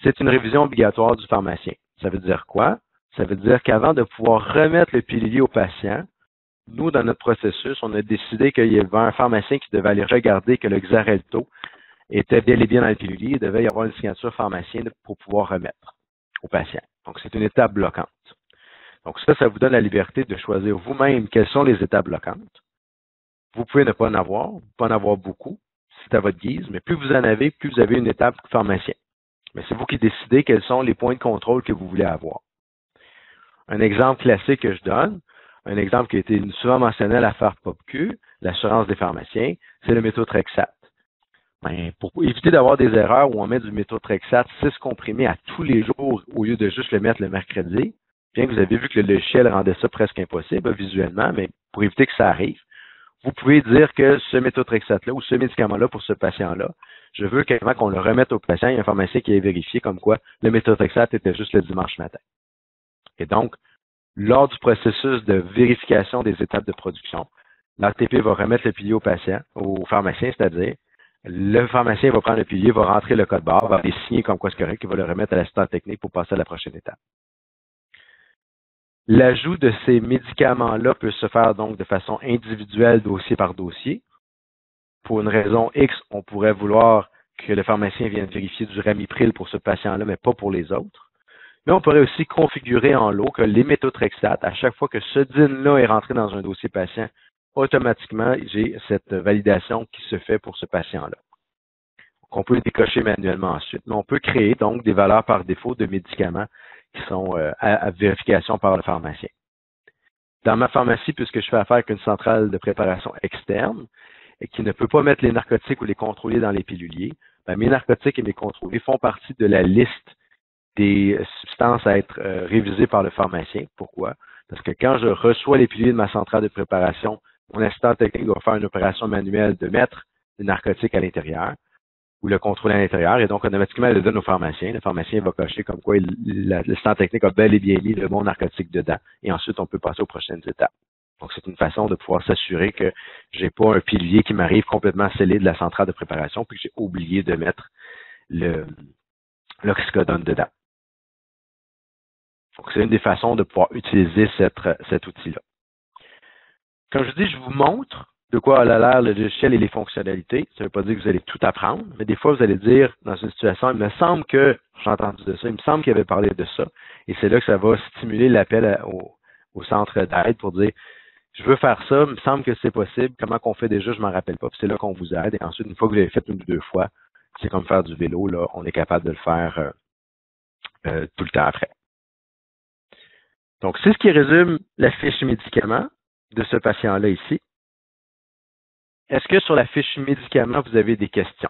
Speaker 1: C'est une révision obligatoire du pharmacien. Ça veut dire quoi? Ça veut dire qu'avant de pouvoir remettre le pilulier au patient, nous, dans notre processus, on a décidé qu'il y avait un pharmacien qui devait aller regarder que le Xarelto était bel et bien dans le pilulier. Il devait y avoir une signature pharmacienne pour pouvoir remettre au patient. Donc, c'est une étape bloquante. Donc, ça vous donne la liberté de choisir vous-même quelles sont les étapes bloquantes. Vous pouvez ne pas en avoir beaucoup, c'est à votre guise, mais plus vous en avez, plus vous avez une étape pharmacien. Mais c'est vous qui décidez quels sont les points de contrôle que vous voulez avoir. Un exemple classique que je donne, un exemple qui a été souvent mentionné à l'affaire PopQ, l'assurance des pharmaciens, c'est le méthotrexate. Ben, pour éviter d'avoir des erreurs où on met du méthotrexate 6 comprimés à tous les jours au lieu de juste le mettre le mercredi, bien que vous avez vu que le logiciel rendait ça presque impossible visuellement, mais pour éviter que ça arrive, vous pouvez dire que ce méthotrexate-là ou ce médicament-là pour ce patient-là, je veux qu'avant qu'on le remette au patient, il y a un pharmacien qui ait vérifié comme quoi le méthotrexate était juste le dimanche matin. Et donc, lors du processus de vérification des étapes de production, l'ATP va remettre le pilier au patient, au pharmacien, c'est-à-dire le pharmacien va prendre le pilier, va rentrer le code barre, va les signer comme quoi c'est correct, il va le remettre à l'assistant technique pour passer à la prochaine étape. L'ajout de ces médicaments-là peut se faire donc de façon individuelle, dossier par dossier. Pour une raison X, on pourrait vouloir que le pharmacien vienne vérifier du Ramipril pour ce patient-là, mais pas pour les autres. Mais on pourrait aussi configurer en lot que les méthotrexates, à chaque fois que ce DIN-là est rentré dans un dossier patient, automatiquement, j'ai cette validation qui se fait pour ce patient-là. On peut décocher manuellement ensuite, mais on peut créer donc des valeurs par défaut de médicaments qui sont à vérification par le pharmacien. Dans ma pharmacie, puisque je fais affaire avec une centrale de préparation externe et qui ne peut pas mettre les narcotiques ou les contrôler dans les piluliers, ben, mes narcotiques et mes contrôlés font partie de la liste des substances à être révisées par le pharmacien. Pourquoi? Parce que quand je reçois les piluliers de ma centrale de préparation, mon assistant technique doit faire une opération manuelle de mettre les narcotiques à l'intérieur ou le contrôle à l'intérieur, et donc automatiquement, elle le donne au pharmacien. Le pharmacien va cocher comme quoi l'assistant technique a bel et bien mis le bon narcotique dedans, et ensuite, on peut passer aux prochaines étapes. Donc, c'est une façon de pouvoir s'assurer que j'ai pas un pilulier qui m'arrive complètement scellé de la centrale de préparation, puis que j'ai oublié de mettre l'oxycodone dedans. Donc, c'est une des façons de pouvoir utiliser cet outil-là. Comme je dis, je vous montre de quoi a l'air le logiciel et les fonctionnalités. Ça ne veut pas dire que vous allez tout apprendre, mais des fois, vous allez dire dans une situation, il me semble que j'ai entendu de ça, il me semble qu'il avait parlé de ça. Et c'est là que ça va stimuler l'appel au centre d'aide pour dire, je veux faire ça, il me semble que c'est possible, comment qu'on fait déjà, je m'en rappelle pas. Puis c'est là qu'on vous aide. Et ensuite, une fois que vous l'avez fait une ou deux fois, c'est comme faire du vélo, là, on est capable de le faire tout le temps après. Donc, c'est ce qui résume la fiche médicament de ce patient-là ici. Est-ce que sur la fiche médicament, vous avez des questions?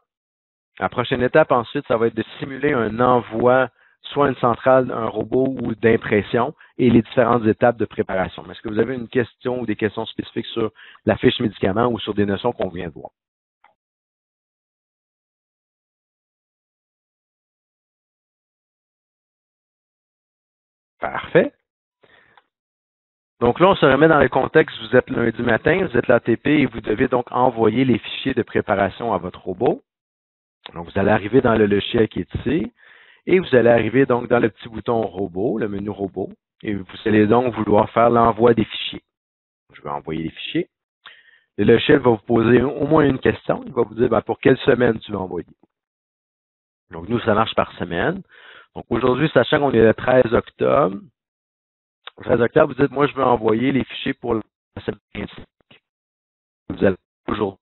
Speaker 1: La prochaine étape ensuite, ça va être de simuler un envoi, soit une centrale, un robot ou d'impression et les différentes étapes de préparation. Est-ce que vous avez une question ou des questions spécifiques sur la fiche médicament ou sur des notions qu'on vient de voir? Parfait. Donc là, on se remet dans le contexte, vous êtes lundi matin, vous êtes l'ATP et vous devez donc envoyer les fichiers de préparation à votre robot. Donc, vous allez arriver dans le logiciel qui est ici et vous allez arriver donc dans le petit bouton robot, le menu robot, et vous allez donc vouloir faire l'envoi des fichiers. Je vais envoyer les fichiers. Le logiciel va vous poser au moins une question. Il va vous dire pour quelle semaine tu veux envoyer. Donc, nous, ça marche par semaine. Donc, aujourd'hui, sachant qu'on est le 13 octobre, vous dites, moi, je veux envoyer les fichiers pour la semaine 25. Vous allez aujourd'hui.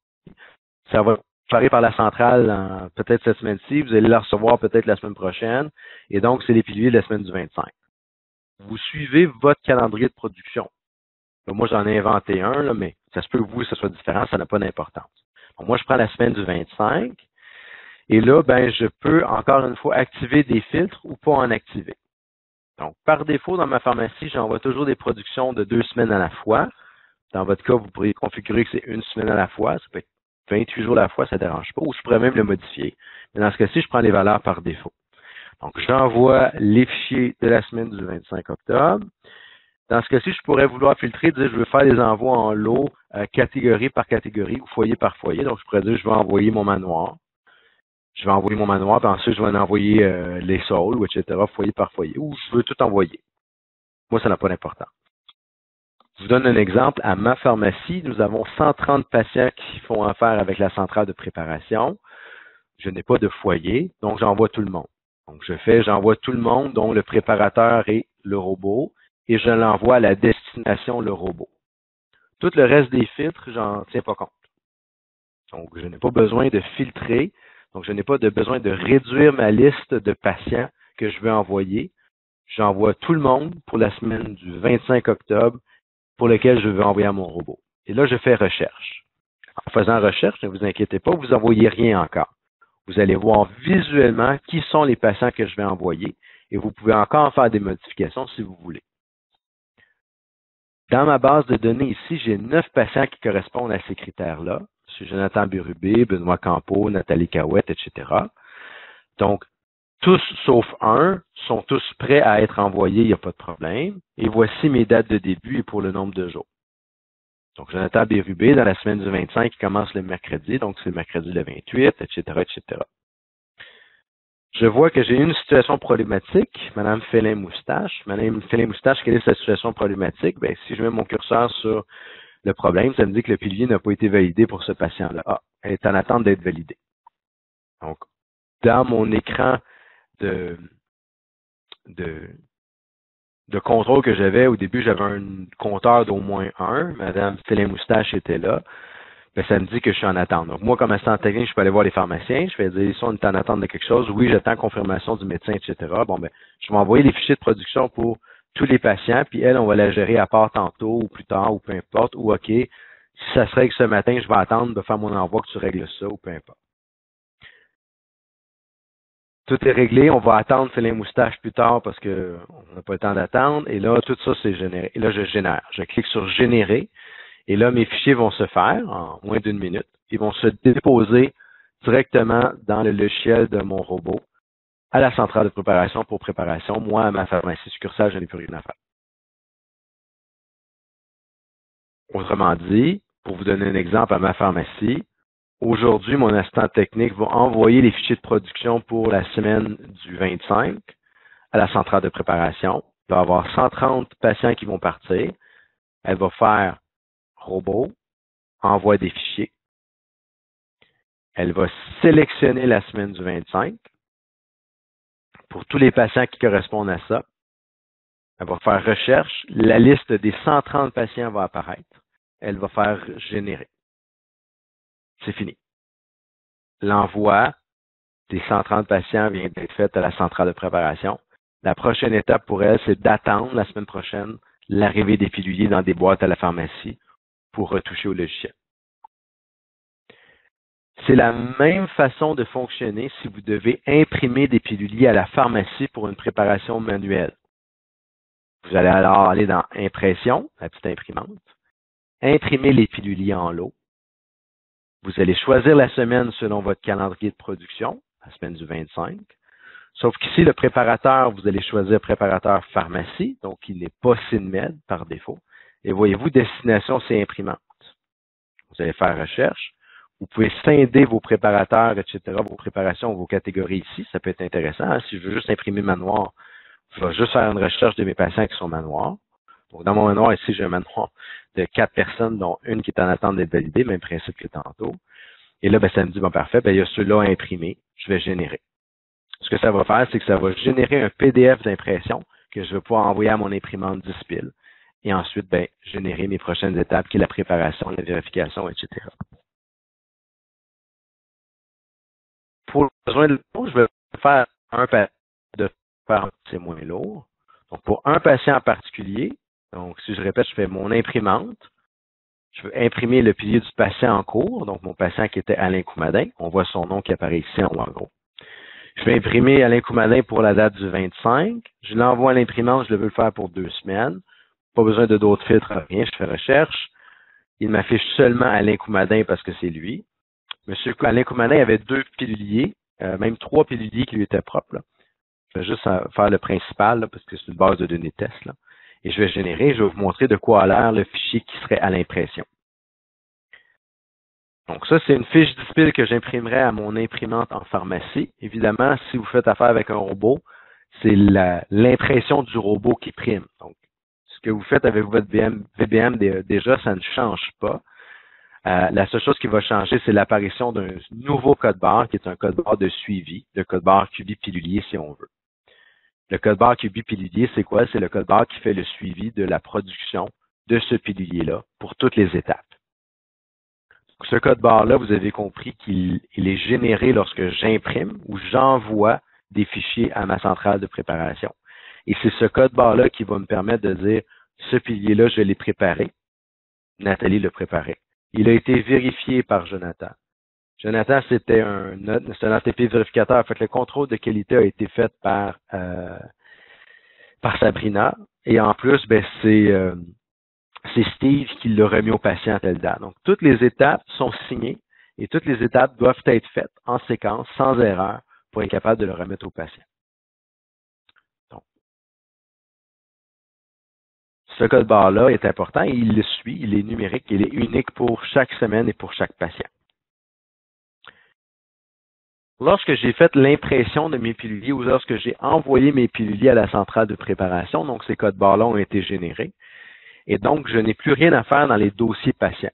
Speaker 1: Ça va préparé par la centrale peut-être cette semaine-ci, vous allez la recevoir peut-être la semaine prochaine, et donc c'est les piluliers de la semaine du 25. Vous suivez votre calendrier de production. Donc, moi, j'en ai inventé un, là, mais ça se peut que vous, ça soit différent, ça n'a pas d'importance. Donc, moi, je prends la semaine du 25, et là, ben, je peux encore une fois activer des filtres ou pas en activer. Donc, par défaut, dans ma pharmacie, j'envoie toujours des productions de 2 semaines à la fois. Dans votre cas, vous pourriez configurer que c'est 1 semaine à la fois. Ça peut être 28 jours à la fois, ça ne dérange pas. Ou je pourrais même le modifier. Mais dans ce cas-ci, je prends les valeurs par défaut. Donc, j'envoie les fichiers de la semaine du 25 octobre. Dans ce cas-ci, je pourrais vouloir filtrer, dire je veux faire des envois en lot, catégorie par catégorie ou foyer par foyer. Donc, je pourrais dire je vais envoyer mon manoir. Je vais envoyer mon manoir, puis ensuite, je vais en envoyer les sols, ou etc., foyer par foyer, ou je veux tout envoyer. Moi, ça n'a pas d'importance. Je vous donne un exemple. À ma pharmacie, nous avons 130 patients qui font affaire avec la centrale de préparation. Je n'ai pas de foyer, donc j'envoie tout le monde. Donc, j'envoie tout le monde, dont le préparateur et le robot, et je l'envoie à la destination, le robot. Tout le reste des filtres, j'en tiens pas compte. Donc, je n'ai pas besoin de filtrer. Donc, je n'ai pas besoin de réduire ma liste de patients que je veux envoyer. J'envoie tout le monde pour la semaine du 25 octobre pour lequel je veux envoyer à mon robot. Et là, je fais recherche. En faisant recherche, ne vous inquiétez pas, vous n'envoyez rien encore. Vous allez voir visuellement qui sont les patients que je vais envoyer et vous pouvez encore faire des modifications si vous voulez. Dans ma base de données ici, j'ai 9 patients qui correspondent à ces critères-là. M. Jonathan Bérubé, Benoît Campeau, Nathalie Cahouette, etc. Donc, tous sauf un sont tous prêts à être envoyés, il n'y a pas de problème. Et voici mes dates de début et pour le nombre de jours. Donc, Jonathan Bérubé, dans la semaine du 25, il commence le mercredi, donc c'est le mercredi le 28, etc., etc. Je vois que j'ai une situation problématique, Madame Félin-Moustache. Madame Félin-Moustache, quelle est sa situation problématique? Bien, si je mets mon curseur sur le problème, ça me dit que le pilier n'a pas été validé pour ce patient-là. Ah, elle est en attente d'être validée. Donc, dans mon écran de contrôle que j'avais, au début, j'avais un compteur d'au moins 1. Madame Félin-Moustache était là. Ben, ça me dit que je suis en attente. Donc, moi, comme assistant technique, je peux aller voir les pharmaciens. Je vais dire, si on est en attente de quelque chose, oui, j'attends confirmation du médecin, etc. Bon, ben, je vais envoyer les fichiers de production pour tous les patients, puis elle, on va la gérer à part tantôt ou plus tard ou peu importe. Ou OK, si ça se règle ce matin, je vais attendre de faire mon envoi que tu règles ça ou peu importe. Tout est réglé, on va attendre Félin Moustache plus tard parce qu'on n'a pas le temps d'attendre. Et là, tout ça, c'est généré. Et là, je génère. Je clique sur générer. Et là, mes fichiers vont se faire en moins d'1 minute. Ils vont se déposer directement dans le logiciel de mon robot à la centrale de préparation pour préparation. Moi, à ma pharmacie succursale, je n'ai plus rien à faire. Autrement dit, pour vous donner un exemple à ma pharmacie, aujourd'hui, mon assistant technique va envoyer les fichiers de production pour la semaine du 25 à la centrale de préparation. Il va y avoir 130 patients qui vont partir. Elle va faire robot, envoie des fichiers. Elle va sélectionner la semaine du 25 pour tous les patients qui correspondent à ça. Elle va faire recherche. La liste des 130 patients va apparaître. Elle va faire générer. C'est fini. L'envoi des 130 patients vient d'être fait à la centrale de préparation. La prochaine étape pour elle, c'est d'attendre la semaine prochaine l'arrivée des piluliers dans des boîtes à la pharmacie pour retoucher au logiciel. C'est la même façon de fonctionner si vous devez imprimer des piluliers à la pharmacie pour une préparation manuelle. Vous allez alors aller dans Impression, la petite imprimante, imprimer les piluliers en lot. Vous allez choisir la semaine selon votre calendrier de production, la semaine du 25. Sauf qu'ici, le préparateur, vous allez choisir préparateur pharmacie, donc il n'est pas SynMed par défaut. Et voyez-vous, destination, c'est imprimante. Vous allez faire recherche. Vous pouvez scinder vos préparateurs, etc., vos préparations, vos catégories ici. Ça peut être intéressant. Hein? Si je veux juste imprimer manoir, je vais juste faire une recherche de mes patients qui sont manoirs. Donc, dans mon manoir, ici, j'ai un manoir de 4 personnes, dont une qui est en attente d'être validée, même principe que tantôt. Et là, ben, ça me dit, bon, parfait, ben, il y a ceux-là à imprimer. Je vais générer. Ce que ça va faire, c'est que ça va générer un PDF d'impression que je vais pouvoir envoyer à mon imprimante 10 piles. Et ensuite, ben, générer mes prochaines étapes, qui est la préparation, la vérification, etc. Pour le besoin de l'eau, je vais faire un patient de faire, c'est moins lourd. Donc, pour un patient en particulier, donc, si je répète, je fais mon imprimante. Je veux imprimer le pilier du patient en cours, donc mon patient qui était Alain Coumadin. On voit son nom qui apparaît ici en haut en gros. Je vais imprimer Alain Coumadin pour la date du 25. Je l'envoie à l'imprimante, je le veux le faire pour 2 semaines. Pas besoin de d'autres filtres, rien. Je fais recherche. Il m'affiche seulement Alain Coumadin parce que c'est lui. Monsieur Alain Coumadin avait 2 piluliers, même 3 piluliers qui lui étaient propres. Là. Je vais juste faire le principal là, parce que c'est une base de données test. Là. Et je vais vous montrer de quoi a l'air le fichier qui serait à l'impression. Donc ça, c'est une fiche dispile que j'imprimerai à mon imprimante en pharmacie. Évidemment, si vous faites affaire avec un robot, c'est l'impression du robot qui prime. Donc, ce que vous faites avec votre VBM déjà, ça ne change pas. La seule chose qui va changer, c'est l'apparition d'un nouveau code barre, qui est un code barre de suivi, le code barre QB pilulier si on veut. Le code barre QB pilulier, c'est quoi? C'est le code barre qui fait le suivi de la production de ce pilulier-là pour toutes les étapes. Ce code barre-là, vous avez compris qu'il est généré lorsque j'imprime ou j'envoie des fichiers à ma centrale de préparation. Et c'est ce code barre-là qui va me permettre de dire, ce pilier-là, je l'ai préparé. Nathalie l'a préparé. Il a été vérifié par Jonathan. Jonathan, c'est un ATP vérificateur. En fait, le contrôle de qualité a été fait par Sabrina. Et en plus, c'est Steve qui l'a remis au patient à telle date. Donc, toutes les étapes sont signées et toutes les étapes doivent être faites en séquence, sans erreur, pour être capable de le remettre au patient. Donc, ce code barre-là est important et il le suit, il est numérique, il est unique pour chaque semaine et pour chaque patient. Lorsque j'ai fait l'impression de mes piluliers ou lorsque j'ai envoyé mes piluliers à la centrale de préparation, donc ces codes barres-là ont été générés, et donc je n'ai plus rien à faire dans les dossiers patients.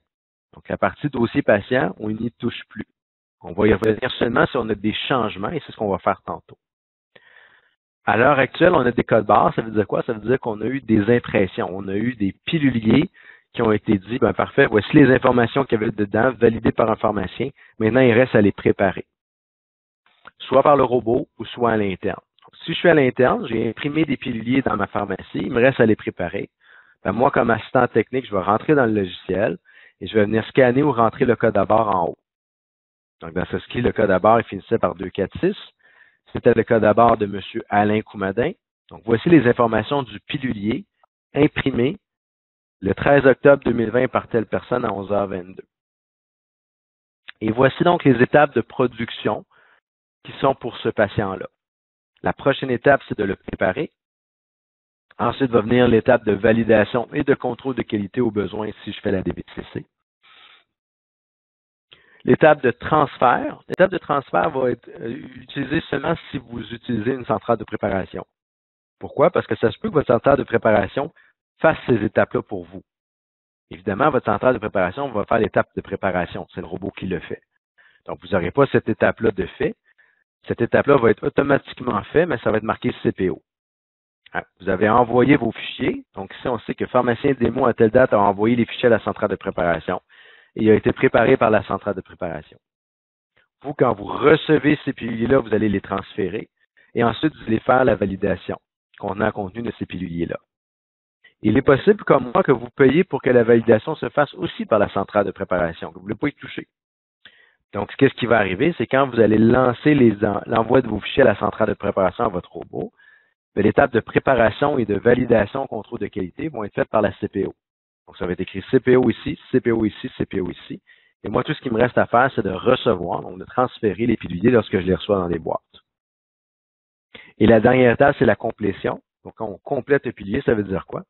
Speaker 1: Donc la partie dossier patient, on n'y touche plus. On va y revenir seulement si on a des changements et c'est ce qu'on va faire tantôt. À l'heure actuelle, on a des codes barres. Ça veut dire quoi? Ça veut dire qu'on a eu des impressions. On a eu des piluliers qui ont été dit, parfait, voici les informations qu'il y avait dedans, validées par un pharmacien. Maintenant, il reste à les préparer. Soit par le robot ou soit à l'interne. Si je suis à l'interne, j'ai imprimé des piluliers dans ma pharmacie, il me reste à les préparer. Moi, comme assistant technique, je vais rentrer dans le logiciel et je vais venir scanner ou rentrer le code à barre en haut. Donc, dans ce ski, le code à barre, il finissait par 246. C'était le code à barre de M. Alain Coumadin. Donc, voici les informations du pilulier imprimé le 13 octobre 2020 par telle personne à 11h22. Et voici donc les étapes de production qui sont pour ce patient-là. La prochaine étape, c'est de le préparer. Ensuite va venir l'étape de validation et de contrôle de qualité au besoin si je fais la DBCC. L'étape de transfert. L'étape de transfert va être utilisée seulement si vous utilisez une centrale de préparation. Pourquoi? Parce que ça se peut que votre centrale de préparation fasse ces étapes-là pour vous. Évidemment, votre centrale de préparation va faire l'étape de préparation. C'est le robot qui le fait. Donc, vous n'aurez pas cette étape-là de fait. Cette étape-là va être automatiquement faite, mais ça va être marqué CPO. Vous avez envoyé vos fichiers. Donc, ici, on sait que pharmacien démo à telle date a envoyé les fichiers à la centrale de préparation. Et il a été préparé par la centrale de préparation. Vous, quand vous recevez ces piluliers-là, vous allez les transférer. Et ensuite, vous allez faire la validation contenant contenu de ces piluliers-là. Il est possible, comme moi, que vous payiez pour que la validation se fasse aussi par la centrale de préparation, que vous ne voulez pas y toucher. Donc, qu'est-ce qui va arriver? C'est quand vous allez lancer l'envoi de vos fichiers à la centrale de préparation à votre robot, l'étape de préparation et de validation contrôle de qualité vont être faites par la CPO. Donc, ça va être écrit CPO ici, CPO ici, CPO ici. Et moi, tout ce qui me reste à faire, c'est de recevoir, donc de transférer les piluliers lorsque je les reçois dans les boîtes. Et la dernière étape, c'est la complétion. Donc, quand on complète le pilier, ça veut dire quoi?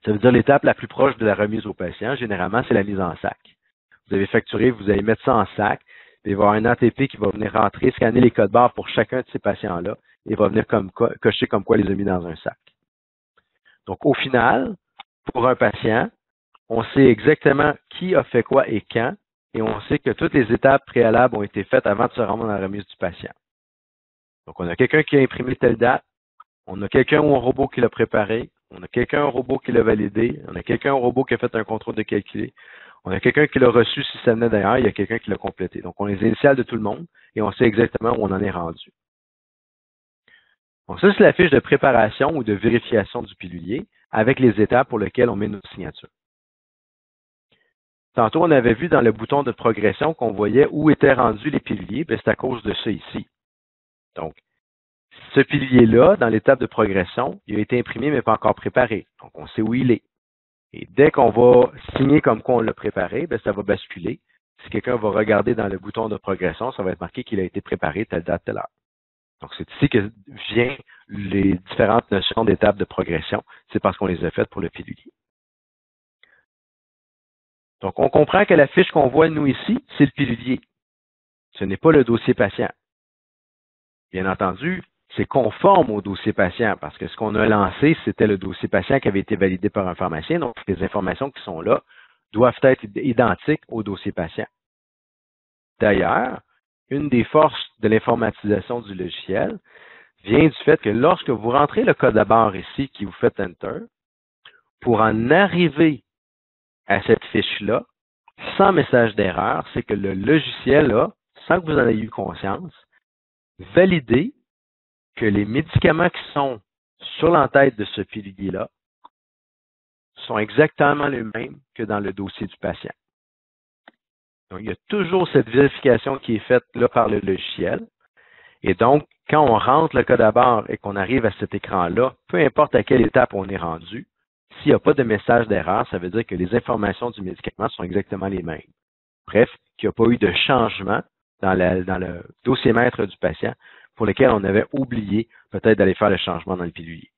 Speaker 1: Ça veut dire l'étape la plus proche de la remise au patient. Généralement, c'est la mise en sac. Vous avez facturé, vous allez mettre ça en sac. Puis il va y avoir un ATP qui va venir rentrer, scanner les codes barres pour chacun de ces patients-là. Et va venir cocher comme quoi il les a mis dans un sac. Donc, au final, pour un patient, on sait exactement qui a fait quoi et quand, et on sait que toutes les étapes préalables ont été faites avant de se rendre dans la remise du patient. Donc, on a quelqu'un qui a imprimé telle date, on a quelqu'un ou un robot qui l'a préparé, on a quelqu'un, un robot qui l'a validé, on a quelqu'un, un robot qui a fait un contrôle de calculé, on a quelqu'un qui l'a reçu si ça venait d'ailleurs, il y a quelqu'un qui l'a complété. Donc, on les initiales de tout le monde et on sait exactement où on en est rendu. Donc, ça, c'est la fiche de préparation ou de vérification du pilulier avec les étapes pour lesquelles on met nos signatures. Tantôt, on avait vu dans le bouton de progression qu'on voyait où étaient rendus les piluliers, c'est à cause de ça ici. Donc, ce pilier-là, dans l'étape de progression, il a été imprimé mais pas encore préparé. Donc, on sait où il est. Et dès qu'on va signer comme quoi on l'a préparé, ça va basculer. Si quelqu'un va regarder dans le bouton de progression, ça va être marqué qu'il a été préparé telle date, telle heure. Donc, c'est ici que viennent les différentes notions d'étapes de progression. C'est parce qu'on les a faites pour le pilulier. Donc, on comprend que la fiche qu'on voit, nous, ici, c'est le pilulier. Ce n'est pas le dossier patient. Bien entendu, c'est conforme au dossier patient parce que ce qu'on a lancé, c'était le dossier patient qui avait été validé par un pharmacien. Donc, les informations qui sont là doivent être identiques au dossier patient. D'ailleurs, une des forces de l'informatisation du logiciel vient du fait que lorsque vous rentrez le code à barre ici, qui vous fait Enter, pour en arriver à cette fiche-là, sans message d'erreur, c'est que le logiciel a, sans que vous en ayez eu conscience, validé que les médicaments qui sont sur l'entête de ce pilulier-là sont exactement les mêmes que dans le dossier du patient. Donc, il y a toujours cette vérification qui est faite là par le logiciel. Et donc, quand on rentre le code à barre et qu'on arrive à cet écran-là, peu importe à quelle étape on est rendu, s'il n'y a pas de message d'erreur, ça veut dire que les informations du médicament sont exactement les mêmes. Bref, qu'il n'y a pas eu de changement dans le dossier maître du patient pour lequel on avait oublié peut-être d'aller faire le changement dans le pilulier.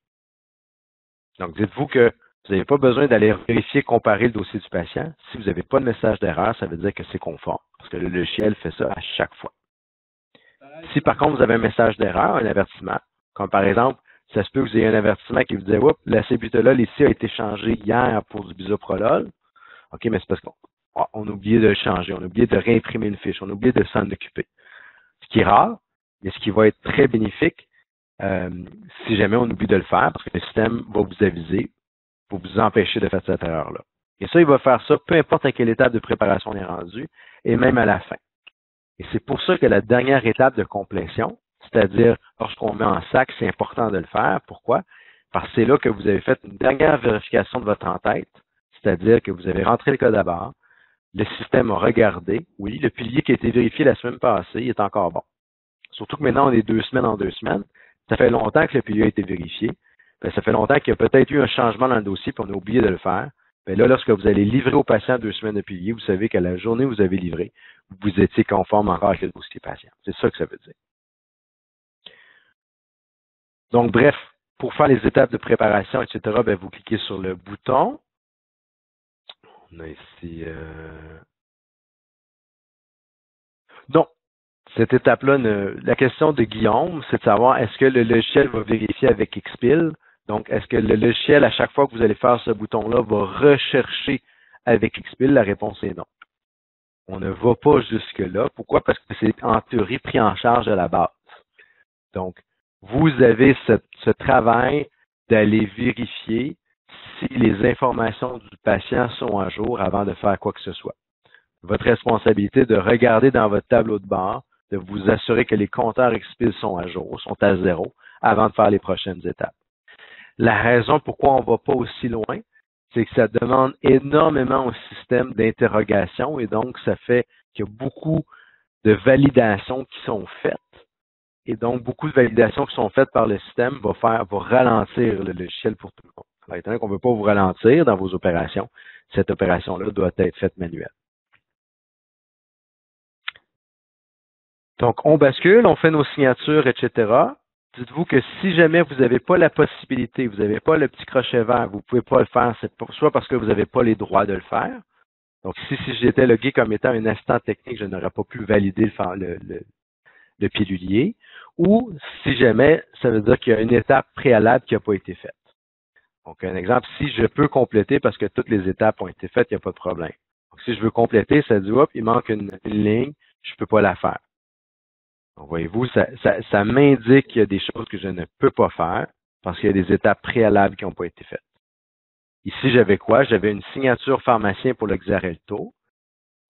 Speaker 1: Donc, dites-vous que vous n'avez pas besoin d'aller vérifier, comparer le dossier du patient. Si vous n'avez pas de message d'erreur, ça veut dire que c'est conforme, parce que le logiciel fait ça à chaque fois. Si par contre vous avez un message d'erreur, un avertissement, comme par exemple, ça se peut que vous ayez un avertissement qui vous dit oups, l'acébutolol ici a été changé hier pour du bisoprolol. OK, mais c'est parce qu'on a oublié de le changer, on a oublié de réimprimer une fiche, on a oublié de s'en occuper. Ce qui est rare, mais ce qui va être très bénéfique si jamais on oublie de le faire, parce que le système va vous aviser pour vous empêcher de faire cette erreur-là. Et ça, il va faire ça peu importe à quelle étape de préparation on est rendu, et même à la fin. Et c'est pour ça que la dernière étape de complétion, c'est-à-dire lorsqu'on met en sac, c'est important de le faire. Pourquoi? Parce que c'est là que vous avez fait une dernière vérification de votre en-tête, c'est-à-dire que vous avez rentré le code à barre, le système a regardé, oui, le pilier qui a été vérifié la semaine passée, il est encore bon. Surtout que maintenant, on est 2 semaines en 2 semaines. Ça fait longtemps que le pilier a été vérifié. Bien, ça fait longtemps qu'il y a peut-être eu un changement dans le dossier, puis on a oublié de le faire. Bien, là, lorsque vous allez livrer au patient 2 semaines de pilier, vous savez qu'à la journée où vous avez livré, vous étiez conforme encore avec le dossier patient. C'est ça que ça veut dire. Donc, bref, pour faire les étapes de préparation, etc., bien, vous cliquez sur le bouton. On a ici... Donc, cette étape-là, la question de Guillaume, c'est de savoir est-ce que le logiciel va vérifier avec XPIL? Donc, est-ce que le logiciel, à chaque fois que vous allez faire ce bouton-là, va rechercher avec XPIL? La réponse est non. On ne va pas jusque-là. Pourquoi? Parce que c'est en théorie pris en charge à la base. Donc, vous avez ce travail d'aller vérifier si les informations du patient sont à jour avant de faire quoi que ce soit. Votre responsabilité de regarder dans votre tableau de bord, de vous assurer que les compteurs XPIL sont à jour, sont à 0, avant de faire les prochaines étapes. La raison pourquoi on ne va pas aussi loin, c'est que ça demande énormément au système d'interrogation et donc ça fait qu'il y a beaucoup de validations qui sont faites. Et donc, beaucoup de validations qui sont faites par le système va ralentir le logiciel pour tout le monde. Alors, étant donné qu'on ne veut pas vous ralentir dans vos opérations, cette opération-là doit être faite manuelle. Donc, on bascule, on fait nos signatures, etc. Dites-vous que si jamais vous n'avez pas la possibilité, vous n'avez pas le petit crochet vert, vous ne pouvez pas le faire, c'est soit parce que vous n'avez pas les droits de le faire. Donc, si j'étais logué comme étant un assistant technique, je n'aurais pas pu valider le pilulier. Ou si jamais, ça veut dire qu'il y a une étape préalable qui n'a pas été faite. Donc, un exemple, si je peux compléter parce que toutes les étapes ont été faites, il n'y a pas de problème. Donc, si je veux compléter, ça dit, hop, il manque une ligne, je ne peux pas la faire. Donc, voyez-vous, ça m'indique qu'il y a des choses que je ne peux pas faire parce qu'il y a des étapes préalables qui n'ont pas été faites. Ici, j'avais quoi? J'avais une signature pharmacien pour le Xarelto.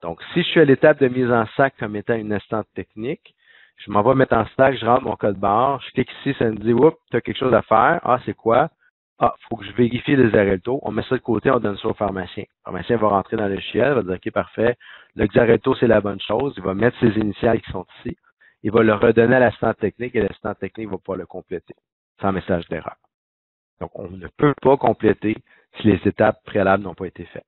Speaker 1: Donc, si je suis à l'étape de mise en sac comme étant une assistante technique, je m'en vais mettre en sac, je rentre mon code barre, je clique ici, ça me dit, oups, tu as quelque chose à faire. Ah, c'est quoi? Ah, il faut que je vérifie le Xarelto. On met ça de côté, on donne ça au pharmacien. Le pharmacien va rentrer dans le logiciel, va dire, OK, parfait. Le Xarelto, c'est la bonne chose. Il va mettre ses initiales qui sont ici. Il va le redonner à l'assistant technique et l'assistant technique va pouvoir le compléter sans message d'erreur. Donc, on ne peut pas compléter si les étapes préalables n'ont pas été faites.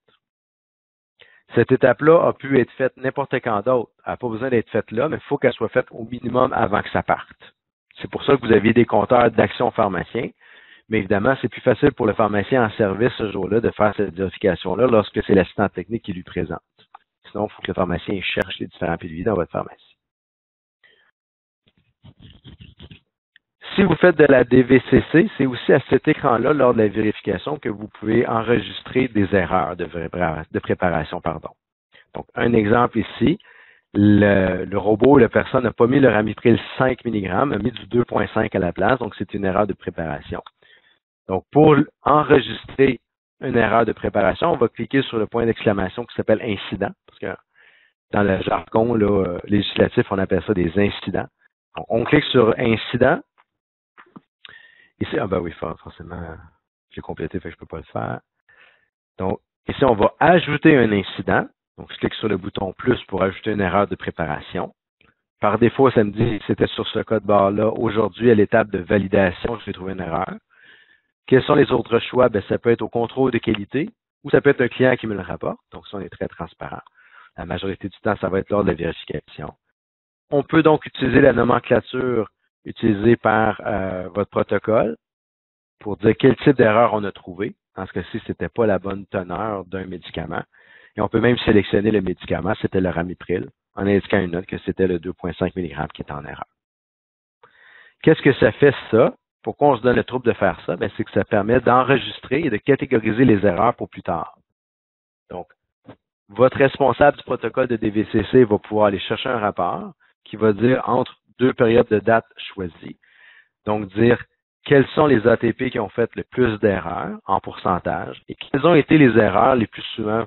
Speaker 1: Cette étape-là a pu être faite n'importe quand d'autre. Elle n'a pas besoin d'être faite là, mais il faut qu'elle soit faite au minimum avant que ça parte. C'est pour ça que vous aviez des compteurs d'action pharmacien. Mais évidemment, c'est plus facile pour le pharmacien en service ce jour-là de faire cette vérification-là lorsque c'est l'assistant technique qui lui présente. Sinon, il faut que le pharmacien cherche les différents piluliers dans votre pharmacie. Si vous faites de la DVCC, c'est aussi à cet écran-là, lors de la vérification, que vous pouvez enregistrer des erreurs de préparation. Donc, un exemple ici, le robot, la personne n'a pas mis le ramipril 5 mg, a mis du 2,5 à la place, donc c'est une erreur de préparation. Donc, pour enregistrer une erreur de préparation, on va cliquer sur le point d'exclamation qui s'appelle incident, parce que dans le jargon là, législatif, on appelle ça des incidents. Donc, on clique sur incident. Ici, ah ben oui, forcément, j'ai complété, fait que je ne peux pas le faire. Donc, ici, on va ajouter un incident. Donc, je clique sur le bouton plus pour ajouter une erreur de préparation. Par défaut, ça me dit que c'était sur ce code barre-là. Aujourd'hui, à l'étape de validation, je vais trouver une erreur. Quels sont les autres choix? Ben, ça peut être au contrôle de qualité ou ça peut être un client qui me le rapporte. Donc, ça, on est très transparent. La majorité du temps, ça va être lors de la vérification. On peut donc utiliser la nomenclature utilisée par votre protocole pour dire quel type d'erreur on a trouvé. Dans ce cas-ci, ce n'était pas la bonne teneur d'un médicament. Et on peut même sélectionner le médicament, c'était le ramipril, en indiquant une note que c'était le 2,5 mg qui était en erreur. Qu'est-ce que ça fait, ça? Pourquoi on se donne le trouble de faire ça? Ben, c'est que ça permet d'enregistrer et de catégoriser les erreurs pour plus tard. Donc, votre responsable du protocole de DVCC va pouvoir aller chercher un rapport qui va dire entre deux périodes de date choisies. Donc, dire quels sont les ATP qui ont fait le plus d'erreurs en pourcentage et quelles ont été les erreurs les plus souvent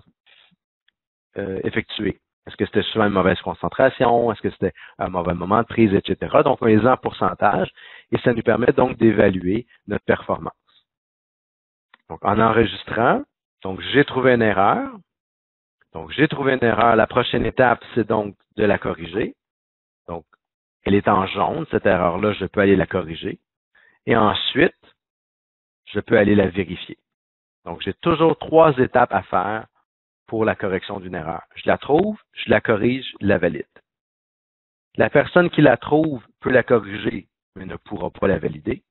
Speaker 1: effectuées. Est-ce que c'était souvent une mauvaise concentration? Est-ce que c'était un mauvais moment de prise, etc.? Donc, on les a en pourcentage et ça nous permet donc d'évaluer notre performance. Donc, en enregistrant, donc j'ai trouvé une erreur. Donc, j'ai trouvé une erreur. La prochaine étape, c'est donc de la corriger. Donc, elle est en jaune, cette erreur-là, je peux aller la corriger. Et ensuite, je peux aller la vérifier. Donc, j'ai toujours 3 étapes à faire pour la correction d'une erreur. Je la trouve, je la corrige, je la valide. La personne qui la trouve peut la corriger, mais ne pourra pas la valider.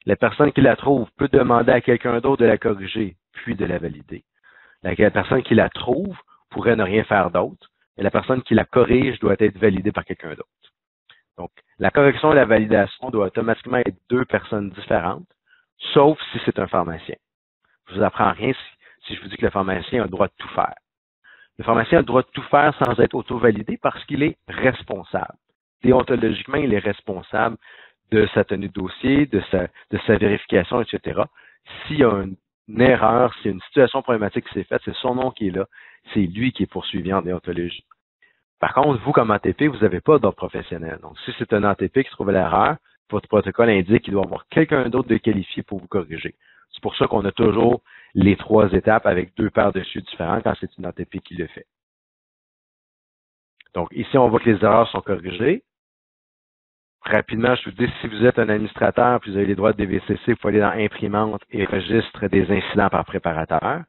Speaker 1: La personne qui la trouve peut demander à quelqu'un d'autre de la corriger, puis de la valider. La personne qui la trouve pourrait ne rien faire d'autre, et la personne qui la corrige doit être validée par quelqu'un d'autre. Donc, la correction et la validation doivent automatiquement être 2 personnes différentes, sauf si c'est un pharmacien. Je ne vous apprends rien si je vous dis que le pharmacien a le droit de tout faire. Le pharmacien a le droit de tout faire sans être auto-validé parce qu'il est responsable. Déontologiquement, il est responsable de sa tenue de dossier, de sa vérification, etc. S'il y a une erreur, s'il y a une situation problématique qui s'est faite, c'est son nom qui est là, c'est lui qui est poursuivi en déontologie. Par contre, vous, comme ATP, vous n'avez pas d'ordre professionnel. Donc, si c'est un ATP qui trouve l'erreur, votre protocole indique qu'il doit y avoir quelqu'un d'autre de qualifié pour vous corriger. C'est pour ça qu'on a toujours les 3 étapes avec 2 paires de chiffres différents quand c'est une ATP qui le fait. Donc, ici, on voit que les erreurs sont corrigées. Rapidement, je vous dis, si vous êtes un administrateur puis vous avez les droits de DVCC, il faut aller dans Imprimante et Registre des incidents par préparateur.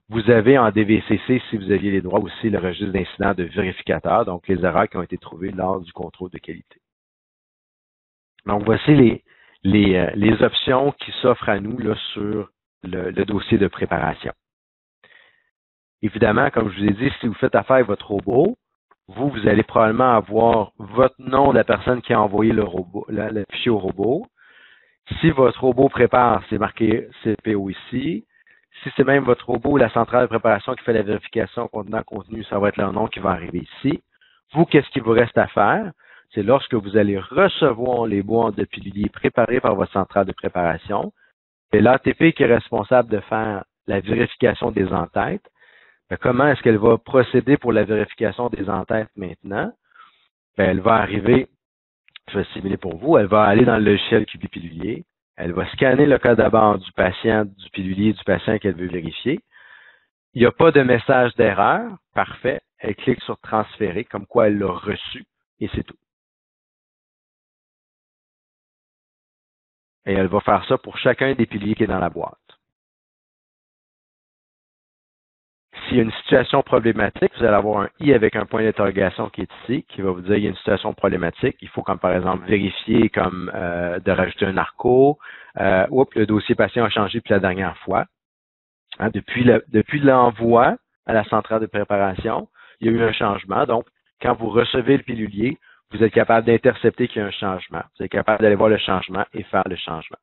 Speaker 1: Vous avez en DVCC, si vous aviez les droits aussi, le registre d'incidents de vérificateur, donc les erreurs qui ont été trouvées lors du contrôle de qualité. Donc, voici les options qui s'offrent à nous là, sur le dossier de préparation. Évidemment, comme je vous ai dit, si vous faites affaire avec votre robot, vous allez probablement avoir votre nom de la personne qui a envoyé le fichier au robot. Si votre robot prépare, c'est marqué CPO ici. Si c'est même votre robot, la centrale de préparation qui fait la vérification contenant-contenu, ça va être leur nom qui va arriver ici. Vous, qu'est-ce qu'il vous reste à faire? C'est lorsque vous allez recevoir les boîtes de piluliers préparées par votre centrale de préparation, c'est l'ATP qui est responsable de faire la vérification des entêtes. Mais comment est-ce qu'elle va procéder pour la vérification des entêtes maintenant? Bien, elle va arriver, je vais simuler pour vous, elle va aller dans le logiciel QB pilulier, elle va scanner le code à bord du patient, du pilulier du patient qu'elle veut vérifier. Il n'y a pas de message d'erreur, parfait. Elle clique sur transférer, comme quoi elle l'a reçu, et c'est tout. Et elle va faire ça pour chacun des piliers qui est dans la boîte. s'il y a une situation problématique, vous allez avoir un I avec un point d'interrogation qui est ici, qui va vous dire qu'il y a une situation problématique. Il faut, comme par exemple, vérifier comme de rajouter un narco. Le dossier patient a changé depuis la dernière fois. Hein, depuis l'envoi à la centrale de préparation, il y a eu un changement. Donc, quand vous recevez le pilulier, vous êtes capable d'intercepter qu'il y a un changement. Vous êtes capable d'aller voir le changement et faire le changement.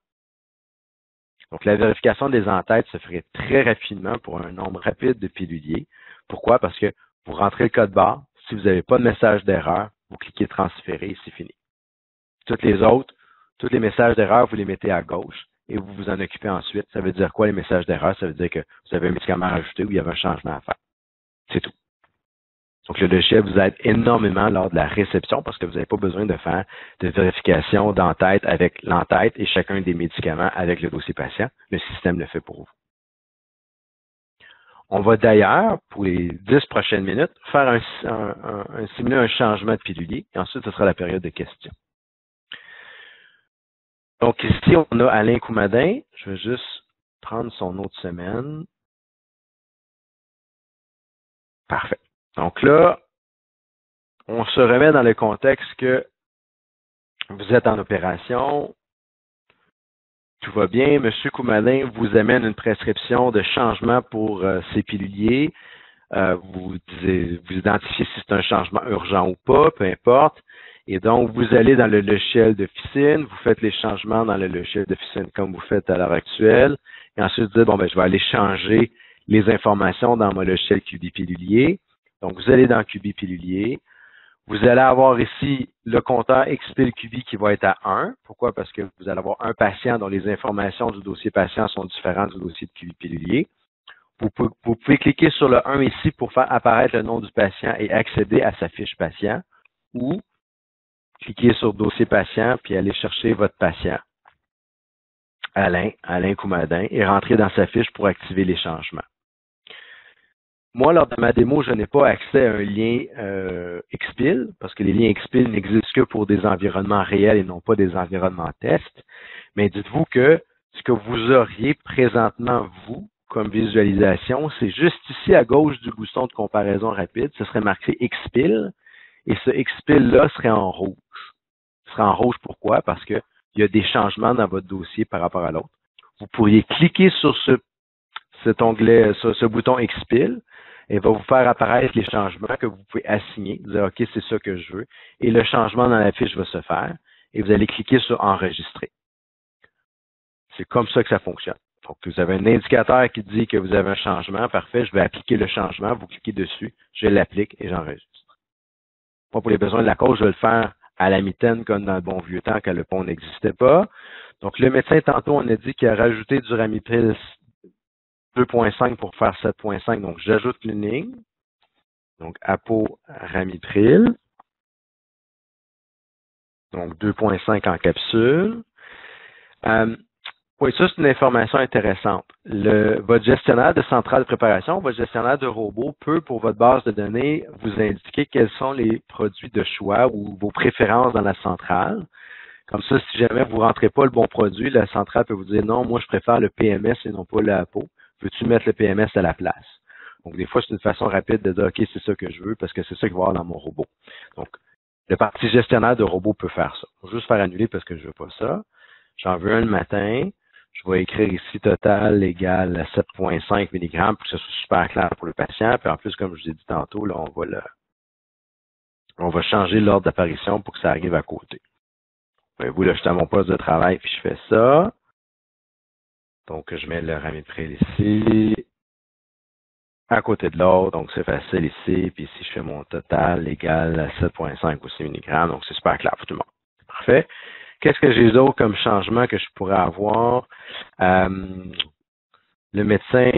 Speaker 1: Donc, la vérification des entêtes se ferait très rapidement pour un nombre rapide de piluliers. Pourquoi? Parce que vous rentrez le code barre. Si vous n'avez pas de message d'erreur, vous cliquez transférer et c'est fini. Tous les messages d'erreur, vous les mettez à gauche et vous vous en occupez ensuite. Ça veut dire quoi les messages d'erreur? Ça veut dire que vous avez un médicament à ajouter ou il y avait un changement à faire. C'est tout. Donc, le logiciel vous aide énormément lors de la réception parce que vous n'avez pas besoin de faire de vérification d'entête avec l'entête et chacun des médicaments avec le dossier patient. Le système le fait pour vous. On va d'ailleurs, pour les 10 prochaines minutes, faire simuler un changement de pilulier et ensuite, ce sera la période de questions. Donc, ici, on a Alain Coumadin. Je vais juste prendre son autre semaine. Parfait. Donc là, on se remet dans le contexte que vous êtes en opération, tout va bien, M. Coumadin vous amène une prescription de changement pour ces piluliers. Vous identifiez si c'est un changement urgent ou pas, peu importe. Et donc, vous allez dans le logiciel d'officine, vous faites les changements dans le logiciel d'officine comme vous faites à l'heure actuelle. Et ensuite, vous dites, bon, ben, je vais aller changer les informations dans mon logiciel QB pilulier. Donc, vous allez dans QB pilulier. Vous allez avoir ici le compteur XPIL QB qui va être à 1. Pourquoi? Parce que vous allez avoir un patient dont les informations du dossier patient sont différentes du dossier de QB pilulier. Vous pouvez cliquer sur le 1 ici pour faire apparaître le nom du patient et accéder à sa fiche patient ou cliquer sur dossier patient puis aller chercher votre patient, Alain Coumadin, et rentrer dans sa fiche pour activer les changements. Moi, lors de ma démo, je n'ai pas accès à un lien XPIL, parce que les liens XPIL n'existent que pour des environnements réels et non pas des environnements tests. Mais dites-vous que ce que vous auriez présentement, vous, comme visualisation, c'est juste ici à gauche du bouton de comparaison rapide, ce serait marqué XPIL, et ce XPIL-là serait en rouge. Ce serait en rouge pourquoi? Parce qu'il y a des changements dans votre dossier par rapport à l'autre. Vous pourriez cliquer sur cet onglet, sur ce bouton XPIL, et va vous faire apparaître les changements que vous pouvez assigner. Vous dire, OK, c'est ça que je veux. Et le changement dans la fiche va se faire. Et vous allez cliquer sur Enregistrer. C'est comme ça que ça fonctionne. Donc, vous avez un indicateur qui dit que vous avez un changement. Parfait, je vais appliquer le changement. Vous cliquez dessus, je l'applique et j'enregistre. Moi, pour les besoins de la cause, je vais le faire à la mitaine comme dans le bon vieux temps quand le pont n'existait pas. Donc, le médecin, tantôt, on a dit qu'il a rajouté du Ramipril 2.5 pour faire 7.5. Donc, j'ajoute une ligne. Donc, Apo Ramipril. Donc, 2.5 en capsule. Oui, ça, c'est une information intéressante. Votre gestionnaire de centrale de préparation, votre gestionnaire de robot peut, pour votre base de données, vous indiquer quels sont les produits de choix ou vos préférences dans la centrale. Comme ça, si jamais vous ne rentrez pas le bon produit, la centrale peut vous dire non, moi, je préfère le PMS et non pas le Apo. Peux-tu mettre le PMS à la place? Donc, des fois, c'est une façon rapide de dire, OK, c'est ça que je veux parce que c'est ça qu'il va y avoir dans mon robot. Donc, le parti gestionnaire de robot peut faire ça. Je vais juste faire annuler parce que je ne veux pas ça. J'en veux un le matin. Je vais écrire ici total égale à 7.5 mg pour que ce soit super clair pour le patient. Puis en plus, comme je vous ai dit tantôt, là, on va changer l'ordre d'apparition pour que ça arrive à côté. Vous, là, je suis à mon poste de travail puis je fais ça. Donc, je mets le Ramipril ici, à côté de l'autre, donc c'est facile ici, puis ici, je fais mon total égal à 7.5 aussi mg, donc c'est super clair pour tout le monde. Parfait. Qu'est-ce que j'ai d'autre comme changement que je pourrais avoir? Le médecin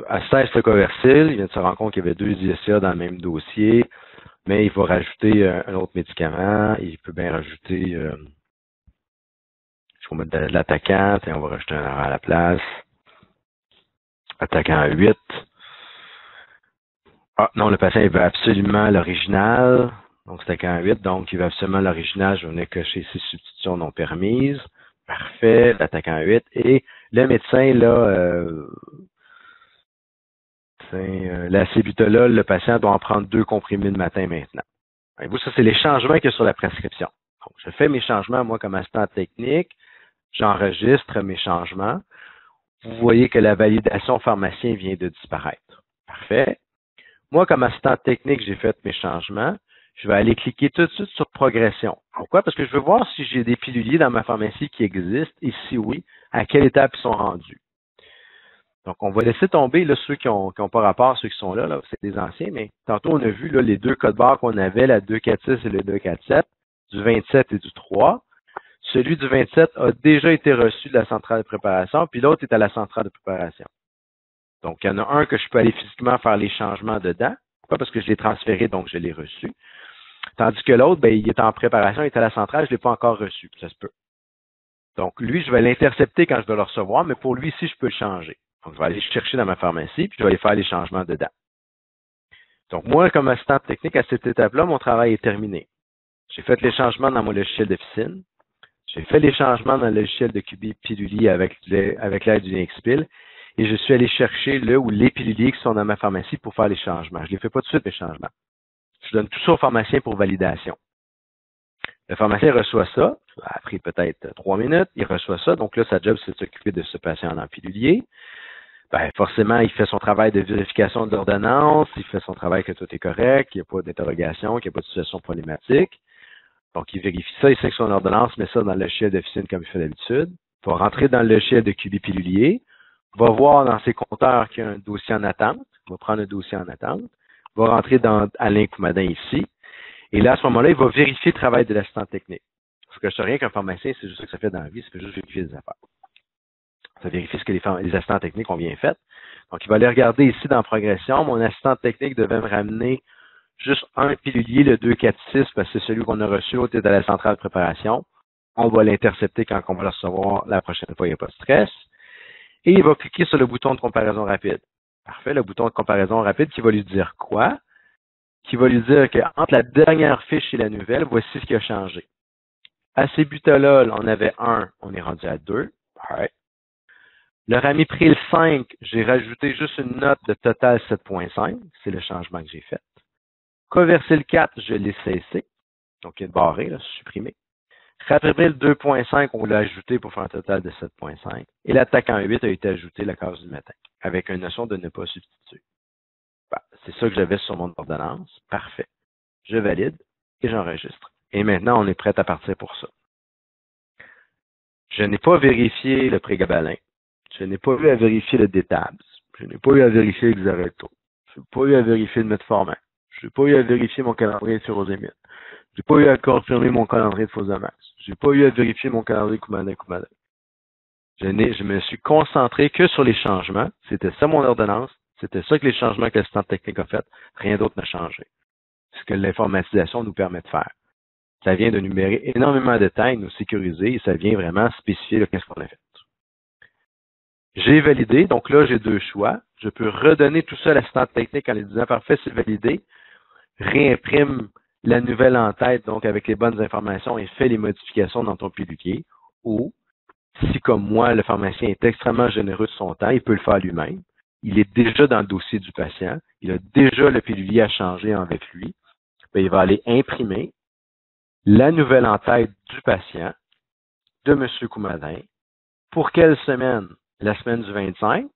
Speaker 1: assesse le Coversil, il vient de se rendre compte qu'il y avait 2 ISA dans le même dossier, mais il va rajouter un autre médicament, il peut bien rajouter... je vais mettre de l'attaquant, et on va rajouter un R à la place. Attaquant à 8. Ah, non, le patient, il veut absolument l'original. Donc, c'est attaquant à 8. Donc, il veut absolument l'original. Je vais venir cocher ces substitutions non permises. Parfait, l'attaquant 8. Et le médecin, là, l'acébutolol, le patient doit en prendre 2 comprimés le matin maintenant. Et vous, ça, c'est les changements qu'il y a sur la prescription. Donc, je fais mes changements, moi, comme assistant technique. J'enregistre mes changements. Vous voyez que la validation pharmacien vient de disparaître. Parfait. Moi, comme assistant technique, j'ai fait mes changements. Je vais aller cliquer tout de suite sur progression. Pourquoi? Parce que je veux voir si j'ai des piluliers dans ma pharmacie qui existent et si oui, à quelle étape ils sont rendus. Donc, on va laisser tomber là, ceux qui n'ont pas rapport, ceux qui sont là, c'est des anciens, mais tantôt, on a vu là, les 2 codes barres qu'on avait, la 246 et le 247, du 27 et du 3. Celui du 27 a déjà été reçu de la centrale de préparation, puis l'autre est à la centrale de préparation. Donc, il y en a un que je peux aller physiquement faire les changements dedans. Pourquoi? Parce que je l'ai transféré, donc je l'ai reçu. Tandis que l'autre, ben, il est en préparation, il est à la centrale, je ne l'ai pas encore reçu. Ça se peut. Donc, lui, je vais l'intercepter quand je dois le recevoir, mais pour lui, ici, je peux le changer. Donc, je vais aller chercher dans ma pharmacie, puis je vais aller faire les changements dedans. Donc, moi, comme assistant technique, à cette étape-là, mon travail est terminé. J'ai fait les changements dans mon logiciel d'officine. J'ai fait les changements dans le logiciel de QB Pilulier avec l'aide du Nexpil. Et je suis allé chercher le ou les piluliers qui sont dans ma pharmacie pour faire les changements. Je ne les fais pas tout de suite, les changements. Je donne tout ça au pharmacien pour validation. Le pharmacien reçoit ça, ça a pris peut-être 3 minutes, il reçoit ça, donc là, sa job, c'est de s'occuper de ce patient en pilulier. Ben, forcément, il fait son travail de vérification de l'ordonnance, il fait son travail que tout est correct, qu'il n'y a pas d'interrogation, qu'il n'y a pas de situation problématique. Donc, il vérifie ça, il sait que son ordonnance, met ça dans le logiciel d'officine comme il fait d'habitude. Il va rentrer dans le logiciel de QB Pilulier, va voir dans ses compteurs qu'il y a un dossier en attente, va prendre un dossier en attente, va rentrer dans Alain Coumadin ici, et là, à ce moment-là, il va vérifier le travail de l'assistant technique. Parce que je ne sais rien qu'un pharmacien, c'est juste ça que ça fait dans la vie, ça fait juste vérifier des affaires. Ça vérifie ce que les assistants techniques ont bien fait. Donc, il va aller regarder ici dans progression. Mon assistant technique devait me ramener juste un pilulier, le 246, parce que c'est celui qu'on a reçu au titre de la centrale de préparation. On va l'intercepter quand on va le recevoir la prochaine fois, il n'y a pas de stress. Et il va cliquer sur le bouton de comparaison rapide. Parfait, le bouton de comparaison rapide qui va lui dire quoi? Qui va lui dire qu'entre la dernière fiche et la nouvelle, voici ce qui a changé. Acébutolol, on avait 1, on est rendu à 2. Right. Le Ramipril 5, j'ai rajouté juste une note de total 7.5. C'est le changement que j'ai fait. Coversil 4, je l'ai cessé. Donc, il est barré, là, supprimé. Rapril 2.5, on l'a ajouté pour faire un total de 7.5. Et l'attaquant 8 a été ajouté la case du matin, avec une notion de ne pas substituer. Ben, c'est ça que j'avais sur mon ordonnance. Parfait. Je valide et j'enregistre. Et maintenant, on est prêt à partir pour ça. Je n'ai pas vérifié le prégabalin. Je n'ai pas eu à vérifier le détabs. Je n'ai pas eu à vérifier le Xarelto. Je n'ai pas eu à vérifier le metformin. Je n'ai pas eu à vérifier mon calendrier de furosémide. Je n'ai pas eu à confirmer mon calendrier de Fosamax. Je n'ai pas eu à vérifier mon calendrier Coumadin. Je me suis concentré que sur les changements. C'était ça mon ordonnance. C'était ça que les changements que l'assistant technique a fait. Rien d'autre n'a changé. C'est ce que l'informatisation nous permet de faire. Ça vient de numérer énormément de détails, nous sécuriser, et ça vient vraiment spécifier qu'est-ce qu'on a fait. J'ai validé, donc là, j'ai 2 choix. Je peux redonner tout ça à l'assistant technique en lui disant, parfait, c'est validé. Réimprime la nouvelle en tête, donc avec les bonnes informations, et fais les modifications dans ton pilulier. Ou, si comme moi, le pharmacien est extrêmement généreux de son temps, il peut le faire lui-même. Il est déjà dans le dossier du patient. Il a déjà le pilulier à changer avec lui. Bien, il va aller imprimer la nouvelle en tête du patient, de M. Coumadin. Pour quelle semaine? La semaine du 25.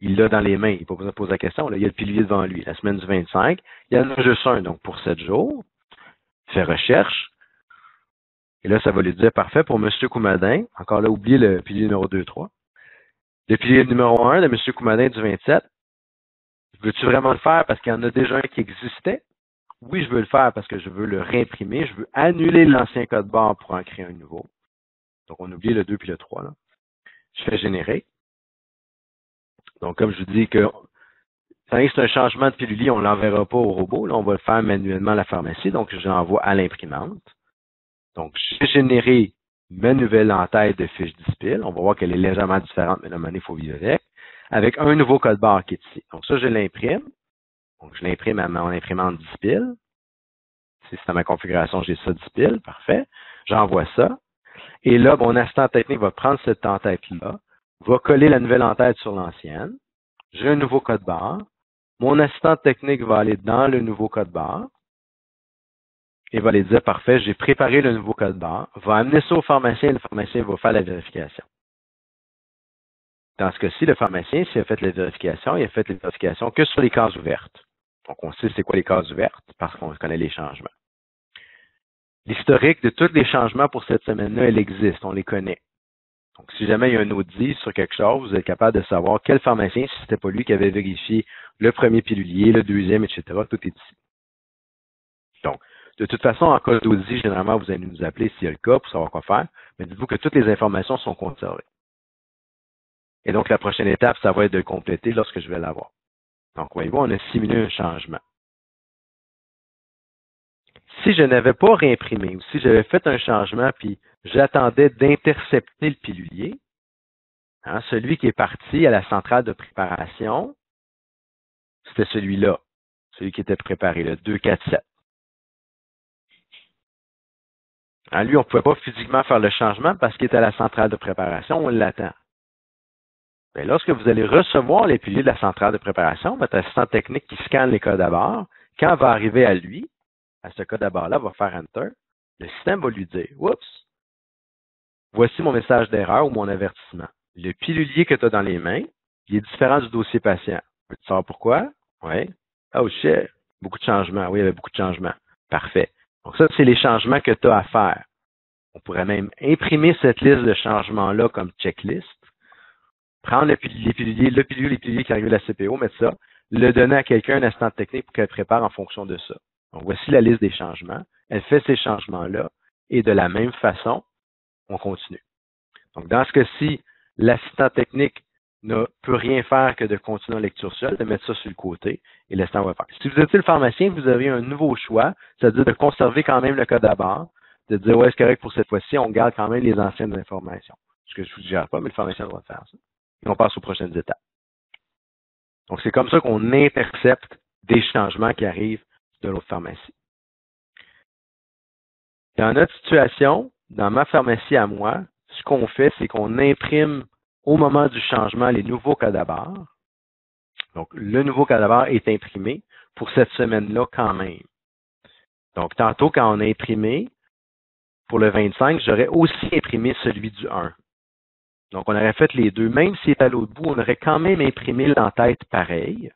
Speaker 1: Il l'a dans les mains. Il n'a pas besoin de poser la question. Là, il y a le pilier devant lui. La semaine du 25. Il y en a juste un, donc pour 7 jours. Il fait recherche. Et là, ça va lui dire, parfait, pour M. Coumadin. Encore là, oubliez le pilier numéro 2, 3. Le pilier numéro 1 de M. Coumadin du 27. Veux-tu vraiment le faire parce qu'il y en a déjà un qui existait? Oui, je veux le faire parce que je veux le réimprimer. Je veux annuler l'ancien code barre pour en créer un nouveau. Donc, on oublie le 2 puis le 3. Là. Je fais générer. Donc, comme je vous dis que c'est un changement de pilulier, on ne l'enverra pas au robot. Là, on va le faire manuellement à la pharmacie. Donc, je l'envoie à l'imprimante. Donc, j'ai généré ma nouvelle en-tête de fiche Dispil. On va voir qu'elle est légèrement différente, mais normalement, il faut vivre avec un nouveau code barre qui est ici. Donc, ça, je l'imprime. Donc, je l'imprime à mon imprimante Dispil. Si c'est dans ma configuration, j'ai ça Dispil. Parfait. J'envoie ça. Et là, mon assistant technique va prendre cette en-tête-là, va coller la nouvelle en-tête sur l'ancienne. J'ai un nouveau code barre. Mon assistant technique va aller dans le nouveau code barre et va aller dire, parfait, j'ai préparé le nouveau code barre, va amener ça au pharmacien et le pharmacien va faire la vérification. Dans ce cas-ci, le pharmacien, s'il a fait la vérification, il a fait la vérification que sur les cases ouvertes. Donc, on sait c'est quoi les cases ouvertes parce qu'on connaît les changements. L'historique de tous les changements pour cette semaine-là, elle existe, on les connaît. Donc, si jamais il y a un audit sur quelque chose, vous êtes capable de savoir quel pharmacien, si c'était pas lui qui avait vérifié le premier pilulier, le deuxième, etc., tout est ici. Donc, de toute façon, en cas d'audit, généralement, vous allez nous appeler s'il y a le cas pour savoir quoi faire, mais dites-vous que toutes les informations sont conservées. Et donc, la prochaine étape, ça va être de le compléter lorsque je vais l'avoir. Donc, voyez-vous, on a simulé un changement. Si je n'avais pas réimprimé ou si j'avais fait un changement puis j'attendais d'intercepter le pilulier, celui qui est parti à la centrale de préparation, c'était celui-là, celui qui était préparé, le 247. Lui, on ne pouvait pas physiquement faire le changement parce qu'il était à la centrale de préparation, on l'attend. Mais lorsque vous allez recevoir les piliers de la centrale de préparation, votre assistant technique qui scanne les codes à barre, quand va arriver à lui, à ce code à barre-là, va faire Enter, le système va lui dire, oups, voici mon message d'erreur ou mon avertissement. Le pilulier que tu as dans les mains, il est différent du dossier patient. Tu savoir pourquoi? Oui. Oh shit, beaucoup de changements. Oui, il y avait beaucoup de changements. Parfait. Donc ça, c'est les changements que tu as à faire. On pourrait même imprimer cette liste de changements-là comme checklist, prendre les piluliers qui arrivent à la CPO, mettre ça, le donner à quelqu'un, un assistant technique pour qu'elle prépare en fonction de ça. Donc, voici la liste des changements. Elle fait ces changements-là et de la même façon, on continue. Donc, dans ce cas-ci, l'assistant technique ne peut rien faire que de continuer en lecture seule, de mettre ça sur le côté et l'assistant va faire. Si vous étiez le pharmacien, vous avez un nouveau choix, c'est-à-dire de conserver quand même le code à barre, de dire, ouais, c'est correct pour cette fois-ci, on garde quand même les anciennes informations. Ce que je ne vous suggère pas, mais le pharmacien doit faire ça. Et on passe aux prochaines étapes. Donc, c'est comme ça qu'on intercepte des changements qui arrivent de l'autre pharmacie. Dans notre situation, dans ma pharmacie à moi, ce qu'on fait, c'est qu'on imprime au moment du changement les nouveaux codes à barre. Donc, le nouveau code à barre est imprimé pour cette semaine-là quand même. Donc, tantôt, quand on a imprimé pour le 25, j'aurais aussi imprimé celui du 1. Donc, on aurait fait les deux. Même s'il est à l'autre bout, on aurait quand même imprimé l'entête pareil.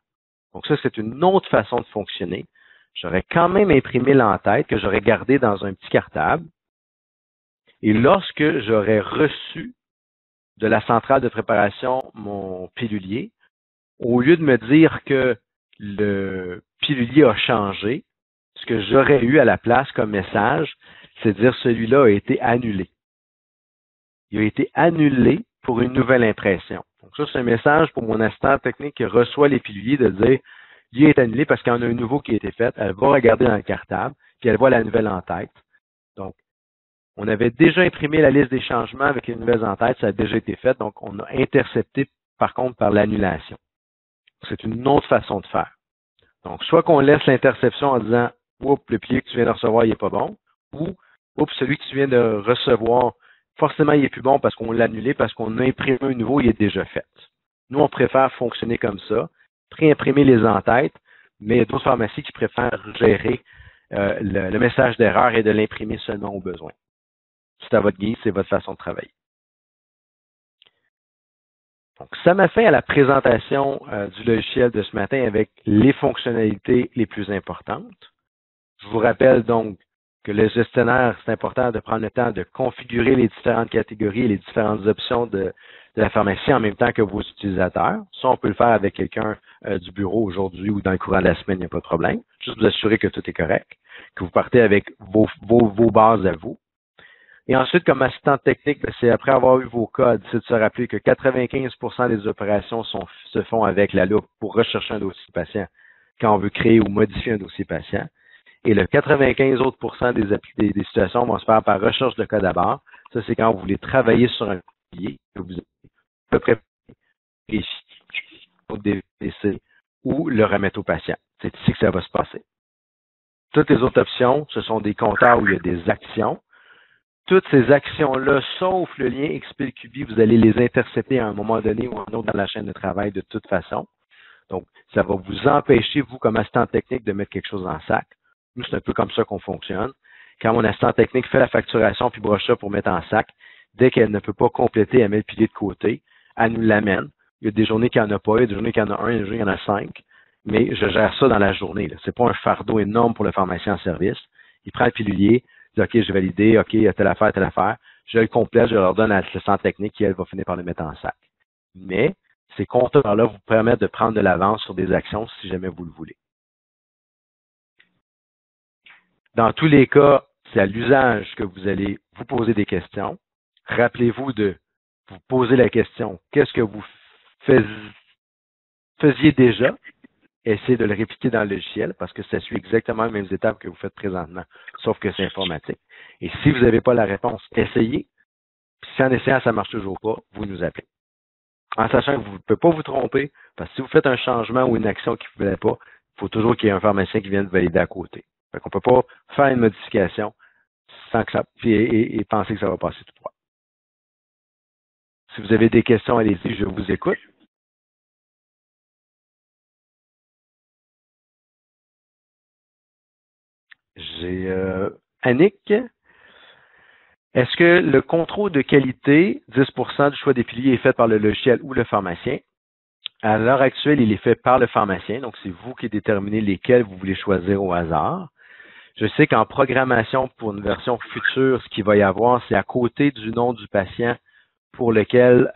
Speaker 1: Donc, ça, c'est une autre façon de fonctionner. J'aurais quand même imprimé l'entête que j'aurais gardé dans un petit cartable. Et lorsque j'aurais reçu de la centrale de préparation mon pilulier, au lieu de me dire que le pilulier a changé, ce que j'aurais eu à la place comme message, c'est de dire celui-là a été annulé. Il a été annulé pour une nouvelle impression. Donc ça, c'est un message pour mon assistant technique qui reçoit les piluliers de dire il est annulé parce qu'il y en a un nouveau qui a été fait. Elle va regarder dans le cartable, puis elle voit la nouvelle en tête. Donc, on avait déjà imprimé la liste des changements avec les nouvelles en tête, ça a déjà été fait, donc on a intercepté par contre par l'annulation. C'est une autre façon de faire. Donc, soit qu'on laisse l'interception en disant oups, le pilulier que tu viens de recevoir, il n'est pas bon, ou oups, celui que tu viens de recevoir, forcément, il est plus bon parce qu'on l'a annulé, parce qu'on a imprimé un nouveau, il est déjà fait. Nous, on préfère fonctionner comme ça, préimprimer les en-têtes, mais il y a d'autres pharmacies qui préfèrent gérer le message d'erreur et de l'imprimer seulement au besoin. C'est à votre guise, c'est votre façon de travailler. Donc, ça m'a fait à la présentation du logiciel de ce matin avec les fonctionnalités les plus importantes. Je vous rappelle donc que le gestionnaire, c'est important de prendre le temps de configurer les différentes catégories et les différentes options de la pharmacie en même temps que vos utilisateurs. Ça, on peut le faire avec quelqu'un du bureau aujourd'hui ou dans le courant de la semaine, il n'y a pas de problème. Juste vous assurer que tout est correct, que vous partez avec vos bases à vous. Et ensuite, comme assistant technique, c'est après avoir eu vos codes, c'est de se rappeler que 95% des opérations se font avec la loupe pour rechercher un dossier patient quand on veut créer ou modifier un dossier patient. Et le 95 autres % des situations vont se faire par recherche de code à barre. Ça, c'est quand vous voulez travailler sur un pilulier que vous avez à peu près au DVC ou le remettre au patient. C'est ici que ça va se passer. Toutes les autres options, ce sont des compteurs où il y a des actions. toutes ces actions-là, sauf le lien XPIL-QB, vous allez les intercepter à un moment donné ou un autre dans la chaîne de travail de toute façon. Donc, ça va vous empêcher, vous, comme assistant technique, de mettre quelque chose dans le sac. Nous, c'est un peu comme ça qu'on fonctionne. Quand mon assistant technique fait la facturation puis broche ça pour mettre en sac, dès qu'elle ne peut pas compléter, elle met le pilier de côté, elle nous l'amène. Il y a des journées qu'il n'y en a pas, il y a des journées qu'il y en a un, il y a des journées qu'il y en a 5. Mais je gère ça dans la journée. Ce n'est pas un fardeau énorme pour le pharmacien en service. Il prend le pilulier, il dit OK, je vais valider, OK, il y a telle affaire, telle affaire. Je le complète, je leur donne à l'assistant technique qui, elle, va finir par le mettre en sac. Mais ces compteurs-là vous permettent de prendre de l'avance sur des actions si jamais vous le voulez. Dans tous les cas, c'est à l'usage que vous allez vous poser des questions. Rappelez-vous de vous poser la question, qu'est-ce que vous faisiez déjà? Essayez de le répliquer dans le logiciel parce que ça suit exactement les mêmes étapes que vous faites présentement, sauf que c'est informatique. Et si vous n'avez pas la réponse, essayez. Puis si en essayant, ça ne marche toujours pas, vous nous appelez. En sachant que vous ne pouvez pas vous tromper, parce que si vous faites un changement ou une action qui ne vous plaît pas, il faut toujours qu'il y ait un pharmacien qui vienne valider à côté. Fait qu'on ne peut pas faire une modification sans que ça et penser que ça va passer tout droit. Si vous avez des questions, allez-y, je vous écoute. J'ai Annick. Est-ce que le contrôle de qualité, 10% du choix des piliers est fait par le logiciel ou le pharmacien? À l'heure actuelle, il est fait par le pharmacien, donc c'est vous qui déterminez lesquels vous voulez choisir au hasard. Je sais qu'en programmation pour une version future, ce qu'il va y avoir, c'est à côté du nom du patient pour lequel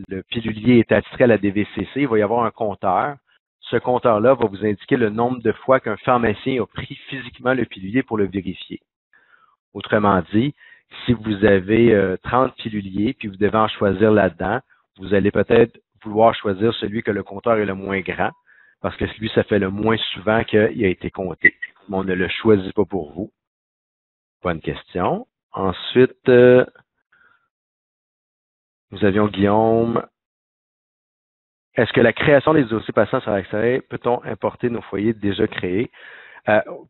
Speaker 1: le pilulier est attitré à la DVCC, il va y avoir un compteur. Ce compteur-là va vous indiquer le nombre de fois qu'un pharmacien a pris physiquement le pilulier pour le vérifier. Autrement dit, si vous avez 30 piluliers puis vous devez en choisir là-dedans, vous allez peut-être vouloir choisir celui que le compteur est le moins grand parce que celui, ça fait le moins souvent qu'il a été compté. Mais on ne le choisit pas pour vous. Bonne question. Ensuite, nous avions Guillaume. Est-ce que la création des dossiers patients sera accélérée? Peut-on importer nos foyers déjà créés?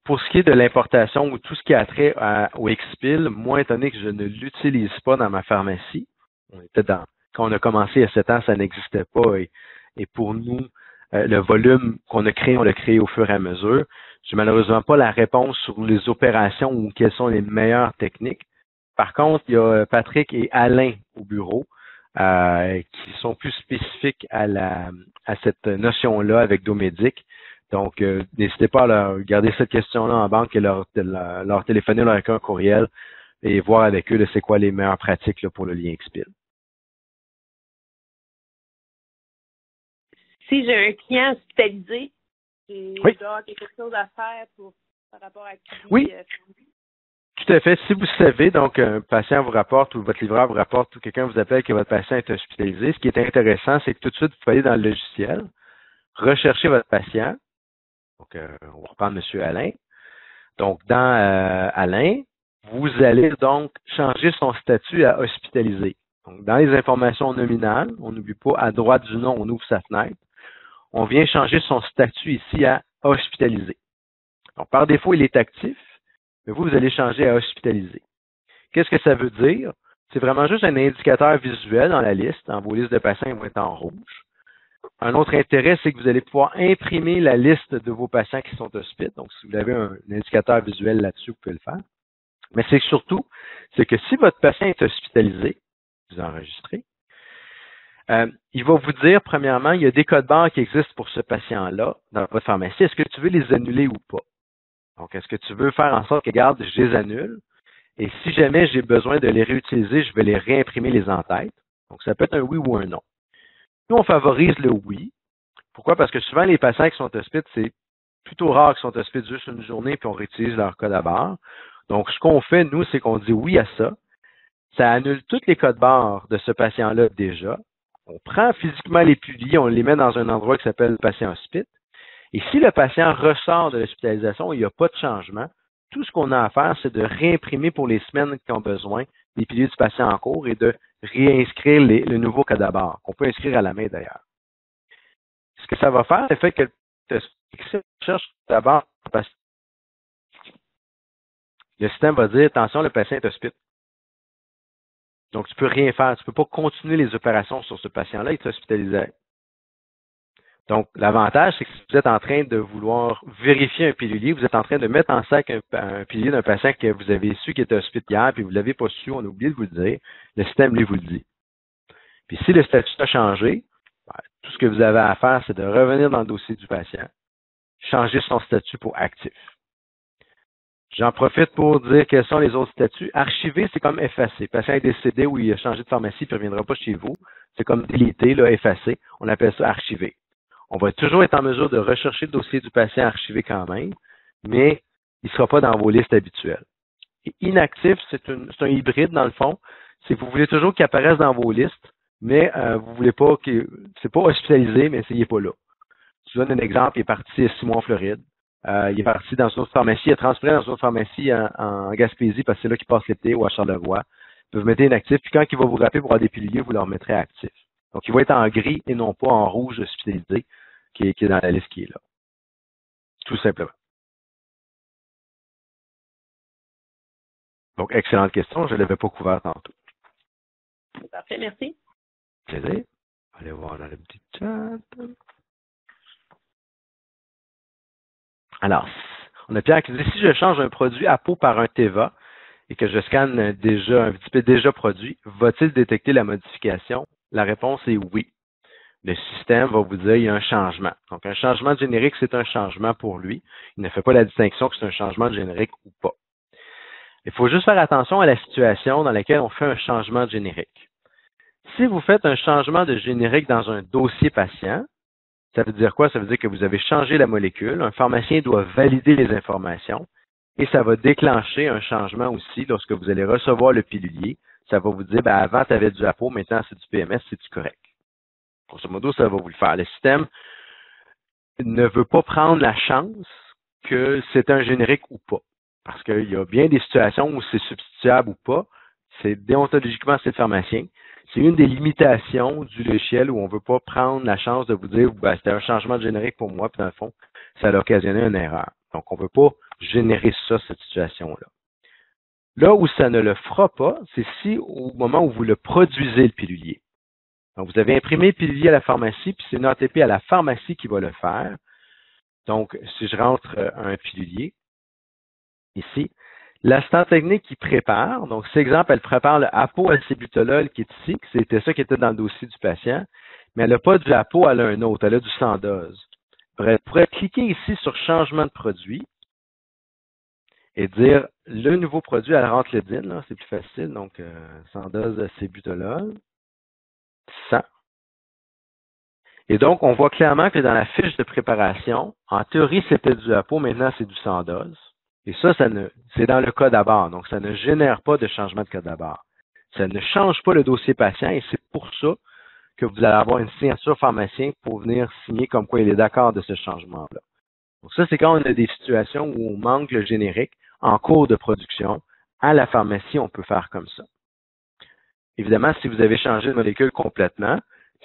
Speaker 1: Pour ce qui est de l'importation ou tout ce qui a trait au XPIL, moi, étant donné que je ne l'utilise pas dans ma pharmacie, quand on a commencé il y a 7 ans, ça n'existait pas et pour nous, le volume qu'on a créé, on l'a créé au fur et à mesure. Je n'ai malheureusement pas la réponse sur les opérations ou quelles sont les meilleures techniques. Par contre, il y a Patrick et Alain au bureau qui sont plus spécifiques à cette notion-là avec Domédic. Donc, n'hésitez pas à leur garder cette question-là en banque et leur téléphoner, leur écrire un courriel et voir avec eux de c'est quoi les meilleures pratiques là, pour le lien XPIL.
Speaker 2: Si j'ai un client hospitalisé, j'ai
Speaker 1: Oui.
Speaker 2: quelque chose à faire par rapport à qui.
Speaker 1: Oui. Tout à fait. Si vous savez, donc, un patient vous rapporte ou votre livreur vous rapporte ou quelqu'un vous appelle que votre patient est hospitalisé, ce qui est intéressant, c'est que tout de suite, vous pouvez aller dans le logiciel, rechercher votre patient. Donc, on va reprendre M. Alain. Donc, dans Alain, vous allez donc changer son statut à hospitalisé. Donc, dans les informations nominales, on n'oublie pas, à droite du nom, on ouvre sa fenêtre. On vient changer son statut ici à hospitalisé. Donc, par défaut, il est actif, mais vous allez changer à hospitalisé. Qu'est-ce que ça veut dire? C'est vraiment juste un indicateur visuel dans la liste. Dans vos listes de patients, ils vont être en rouge. Un autre intérêt, c'est que vous allez pouvoir imprimer la liste de vos patients qui sont hospites. Donc, si vous avez un indicateur visuel là-dessus, vous pouvez le faire. Mais c'est surtout, c'est que si votre patient est hospitalisé, vous enregistrez, il va vous dire, premièrement, il y a des codes barres qui existent pour ce patient-là dans votre pharmacie. Est-ce que tu veux les annuler ou pas? Donc, est-ce que tu veux faire en sorte que, regarde, je les annule? Et si jamais j'ai besoin de les réutiliser, je vais les réimprimer les en-têtes. Donc, ça peut être un oui ou un non. Nous, on favorise le oui. Pourquoi? Parce que souvent, les patients qui sont hospites, c'est plutôt rare qu'ils sont hospites juste une journée puis on réutilise leur code à barre. Donc, ce qu'on fait, nous, c'est qu'on dit oui à ça. Ça annule tous les codes barres de ce patient-là déjà. On prend physiquement les piliers, on les met dans un endroit qui s'appelle patient hospite. Et si le patient ressort de l'hospitalisation, il n'y a pas de changement, tout ce qu'on a à faire, c'est de réimprimer pour les semaines qui ont besoin les piliers du patient en cours et de réinscrire le nouveau code à barre, qu'on peut inscrire à la main d'ailleurs. Ce que ça va faire, c'est fait que le cherche d'abord le système va dire, attention, le patient est hospite. Donc, tu peux rien faire. Tu peux pas continuer les opérations sur ce patient-là, il est hospitalisé. Donc, l'avantage, c'est que si vous êtes en train de vouloir vérifier un pilulier, vous êtes en train de mettre en sac un pilulier d'un patient que vous avez su qui était hospitalier, puis vous ne l'avez pas su, on a oublié de vous le dire, le système, lui, vous le dit. Puis si le statut a changé, tout ce que vous avez à faire, c'est de revenir dans le dossier du patient, changer son statut pour actif. J'en profite pour dire quels sont les autres statuts. Archiver, c'est comme effacer. Le patient est décédé ou il a changé de pharmacie, il ne reviendra pas chez vous. C'est comme déliter, là, effacer. On appelle ça archiver. On va toujours être en mesure de rechercher le dossier du patient archivé quand même, mais il ne sera pas dans vos listes habituelles. Et inactif, c'est un hybride dans le fond. C'est que vous voulez toujours qu'il apparaisse dans vos listes, mais vous voulez pas c'est pas hospitalisé, mais il n'est pas là. Je vous donne un exemple, il est parti à 6 mois en Floride. Il est parti dans une autre pharmacie, il a transféré dans une autre pharmacie en Gaspésie parce que c'est là qu'il passe l'été ou à Charlevoix. Vous mettez inactif, puis quand il va vous rappeler pour avoir des piluliers, vous le remettrez actif. Donc, il va être en gris et non pas en rouge hospitalisé, qui est dans la liste qui est là. Tout simplement. Donc, excellente question. Je ne l'avais pas couvert tantôt.
Speaker 2: Parfait, merci.
Speaker 1: Plaisir. Allez voir dans le petit chat. Alors, on a Pierre qui dit, si je change un produit à peau par un Teva et que je scanne déjà un petit peu déjà produit, va-t-il détecter la modification? La réponse est oui. Le système va vous dire qu'il y a un changement. Donc, un changement de générique, c'est un changement pour lui. Il ne fait pas la distinction que c'est un changement de générique ou pas. Il faut juste faire attention à la situation dans laquelle on fait un changement de générique. Si vous faites un changement de générique dans un dossier patient, ça veut dire quoi? Ça veut dire que vous avez changé la molécule. Un pharmacien doit valider les informations et ça va déclencher un changement aussi lorsque vous allez recevoir le pilulier. Ça va vous dire, avant, tu avais du APO, maintenant, c'est du PMS, c'est-tu correct? Grosso modo, ça va vous le faire. Le système ne veut pas prendre la chance que c'est un générique ou pas. Parce qu'il y a bien des situations où c'est substituable ou pas. C'est déontologiquement, c'est le pharmacien. C'est une des limitations du logiciel où on ne veut pas prendre la chance de vous dire c'était un changement de générique pour moi, puis dans le fond, ça a occasionné une erreur. Donc, on ne veut pas générer ça, cette situation-là. Là où ça ne le fera pas, c'est si au moment où vous le produisez, le pilulier. Donc, vous avez imprimé le pilulier à la pharmacie, puis c'est une ATP à la pharmacie qui va le faire. Donc, si je rentre un pilulier, ici, l'assistant technique qui prépare, donc cet exemple, elle prépare le apo-acébutolol qui est ici, c'était ça qui était dans le dossier du patient, mais elle n'a pas du apo, elle a un autre, elle a du Sandoz. Elle pourrait cliquer ici sur changement de produit et dire le nouveau produit, elle rentre le DIN, là, c'est plus facile, donc Sandoz acébutolol, 100. Et donc, on voit clairement que dans la fiche de préparation, en théorie, c'était du apo, maintenant c'est du Sandoz. Et ça, c'est dans le code à barre, donc ça ne génère pas de changement de code à barre. Ça ne change pas le dossier patient et c'est pour ça que vous allez avoir une signature pharmacien pour venir signer comme quoi il est d'accord de ce changement-là. Donc ça, c'est quand on a des situations où on manque le générique en cours de production. À la pharmacie, on peut faire comme ça. Évidemment, si vous avez changé de molécule complètement,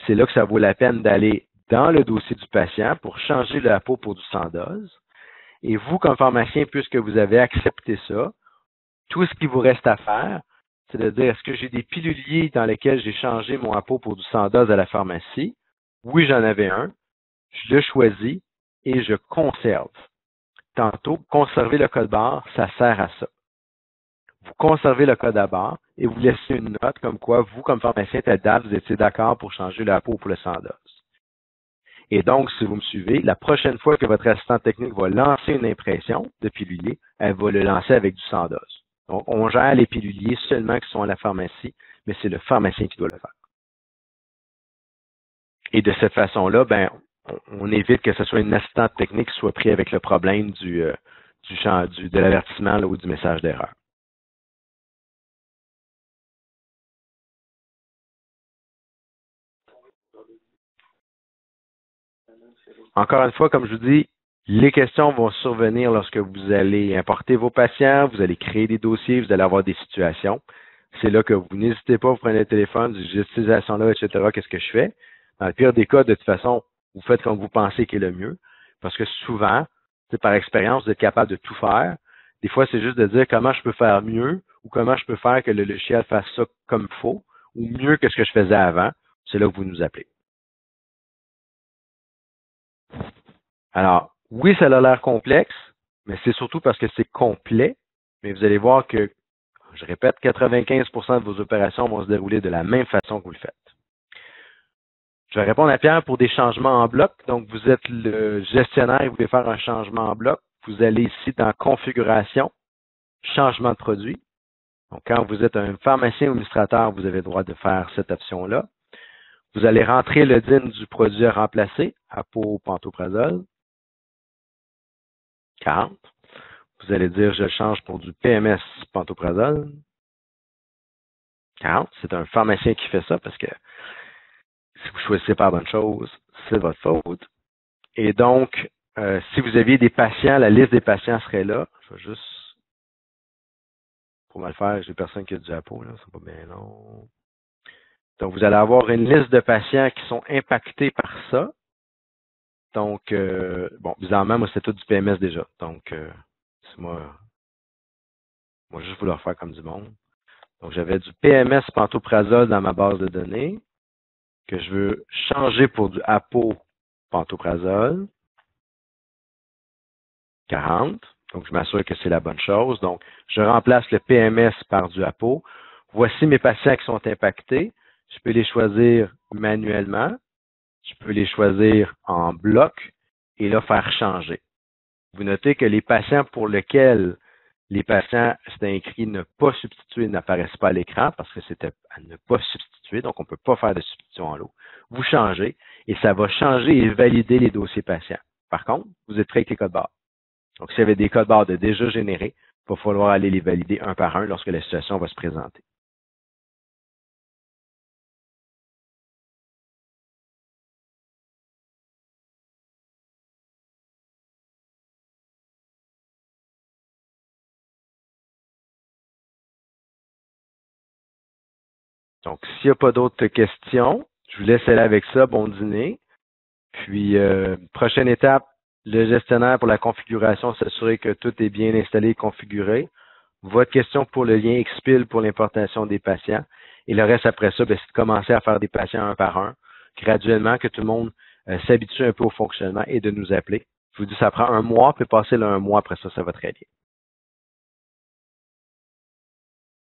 Speaker 1: c'est là que ça vaut la peine d'aller dans le dossier du patient pour changer le APO pour du Sandoz. Et vous, comme pharmacien, puisque vous avez accepté ça, tout ce qui vous reste à faire, c'est de dire, est-ce que j'ai des piluliers dans lesquels j'ai changé mon APO pour du Sandoz à la pharmacie? Oui, j'en avais un. Je le choisis et je conserve. Tantôt, conserver le code barre, ça sert à ça. Vous conservez le code à barre et vous laissez une note comme quoi, vous, comme pharmacien, telle date, vous étiez d'accord pour changer le APO pour le Sandoz. Et donc, si vous me suivez, la prochaine fois que votre assistant technique va lancer une impression de pilulier, elle va le lancer avec du Sandoz. Donc, on gère les piluliers seulement qui sont à la pharmacie, mais c'est le pharmacien qui doit le faire. Et de cette façon-là, on évite que ce soit une assistante technique qui soit pris avec le problème de l'avertissement ou du message d'erreur. Encore une fois, comme je vous dis, les questions vont survenir lorsque vous allez importer vos patients, vous allez créer des dossiers, vous allez avoir des situations. C'est là que vous n'hésitez pas, vous prenez le téléphone, vous dites, j'ai cette situation-là, etc., qu'est-ce que je fais? Dans le pire des cas, de toute façon, vous faites comme vous pensez qu'il est le mieux. Parce que souvent, par expérience, vous êtes capable de tout faire. Des fois, c'est juste de dire comment je peux faire mieux ou comment je peux faire que le logiciel fasse ça comme il faut ou mieux que ce que je faisais avant, c'est là que vous nous appelez. Alors, oui, ça a l'air complexe, mais c'est surtout parce que c'est complet, mais vous allez voir que, je répète, 95% de vos opérations vont se dérouler de la même façon que vous le faites. Je vais répondre à Pierre pour des changements en bloc. Donc, vous êtes le gestionnaire et vous voulez faire un changement en bloc. Vous allez ici dans Configuration, Changement de produit. Donc, quand vous êtes un pharmacien ou administrateur, vous avez le droit de faire cette option-là. Vous allez rentrer le DIN du produit à remplacer, Apo-Pantoprazole, 40. Vous allez dire, je change pour du PMS Pantoprazole, 40. C'est un pharmacien qui fait ça parce que si vous choisissez pas la bonne chose, c'est votre faute. Et donc, si vous aviez des patients, la liste des patients serait là. Je vais juste, pour mal faire, j'ai personne qui a du Apo, là, c'est pas bien long. Donc, vous allez avoir une liste de patients qui sont impactés par ça. Donc, bon, bizarrement, moi, c'est tout du PMS déjà. Donc, c'est moi juste vouloir faire comme du monde. Donc, j'avais du PMS Pantoprazole dans ma base de données que je veux changer pour du Apo-Pantoprazole. 40. Donc, je m'assure que c'est la bonne chose. Donc, je remplace le PMS par du Apo. Voici mes patients qui sont impactés. Je peux les choisir manuellement. Je peux les choisir en bloc et là, faire changer. Vous notez que les patients pour lesquels les patients, c'était écrit ne pas substituer, n'apparaissent pas à l'écran parce que c'était à ne pas substituer, donc on ne peut pas faire de substitution en lot. Vous changez et ça va changer et valider les dossiers patients. Par contre, vous êtes prêt avec les codes barres. Donc, s'il y avait des codes barres de déjà générés, il va falloir aller les valider un par un lorsque la situation va se présenter. Donc, s'il n'y a pas d'autres questions, je vous laisse aller avec ça. Bon dîner. Puis, prochaine étape, le gestionnaire pour la configuration, s'assurer que tout est bien installé et configuré. Votre question pour le lien Expil pour l'importation des patients. Et le reste après ça, c'est de commencer à faire des patients un par un, graduellement, que tout le monde s'habitue un peu au fonctionnement et de nous appeler. Je vous dis, ça prend un mois, puis passer là un mois après ça, ça va très bien.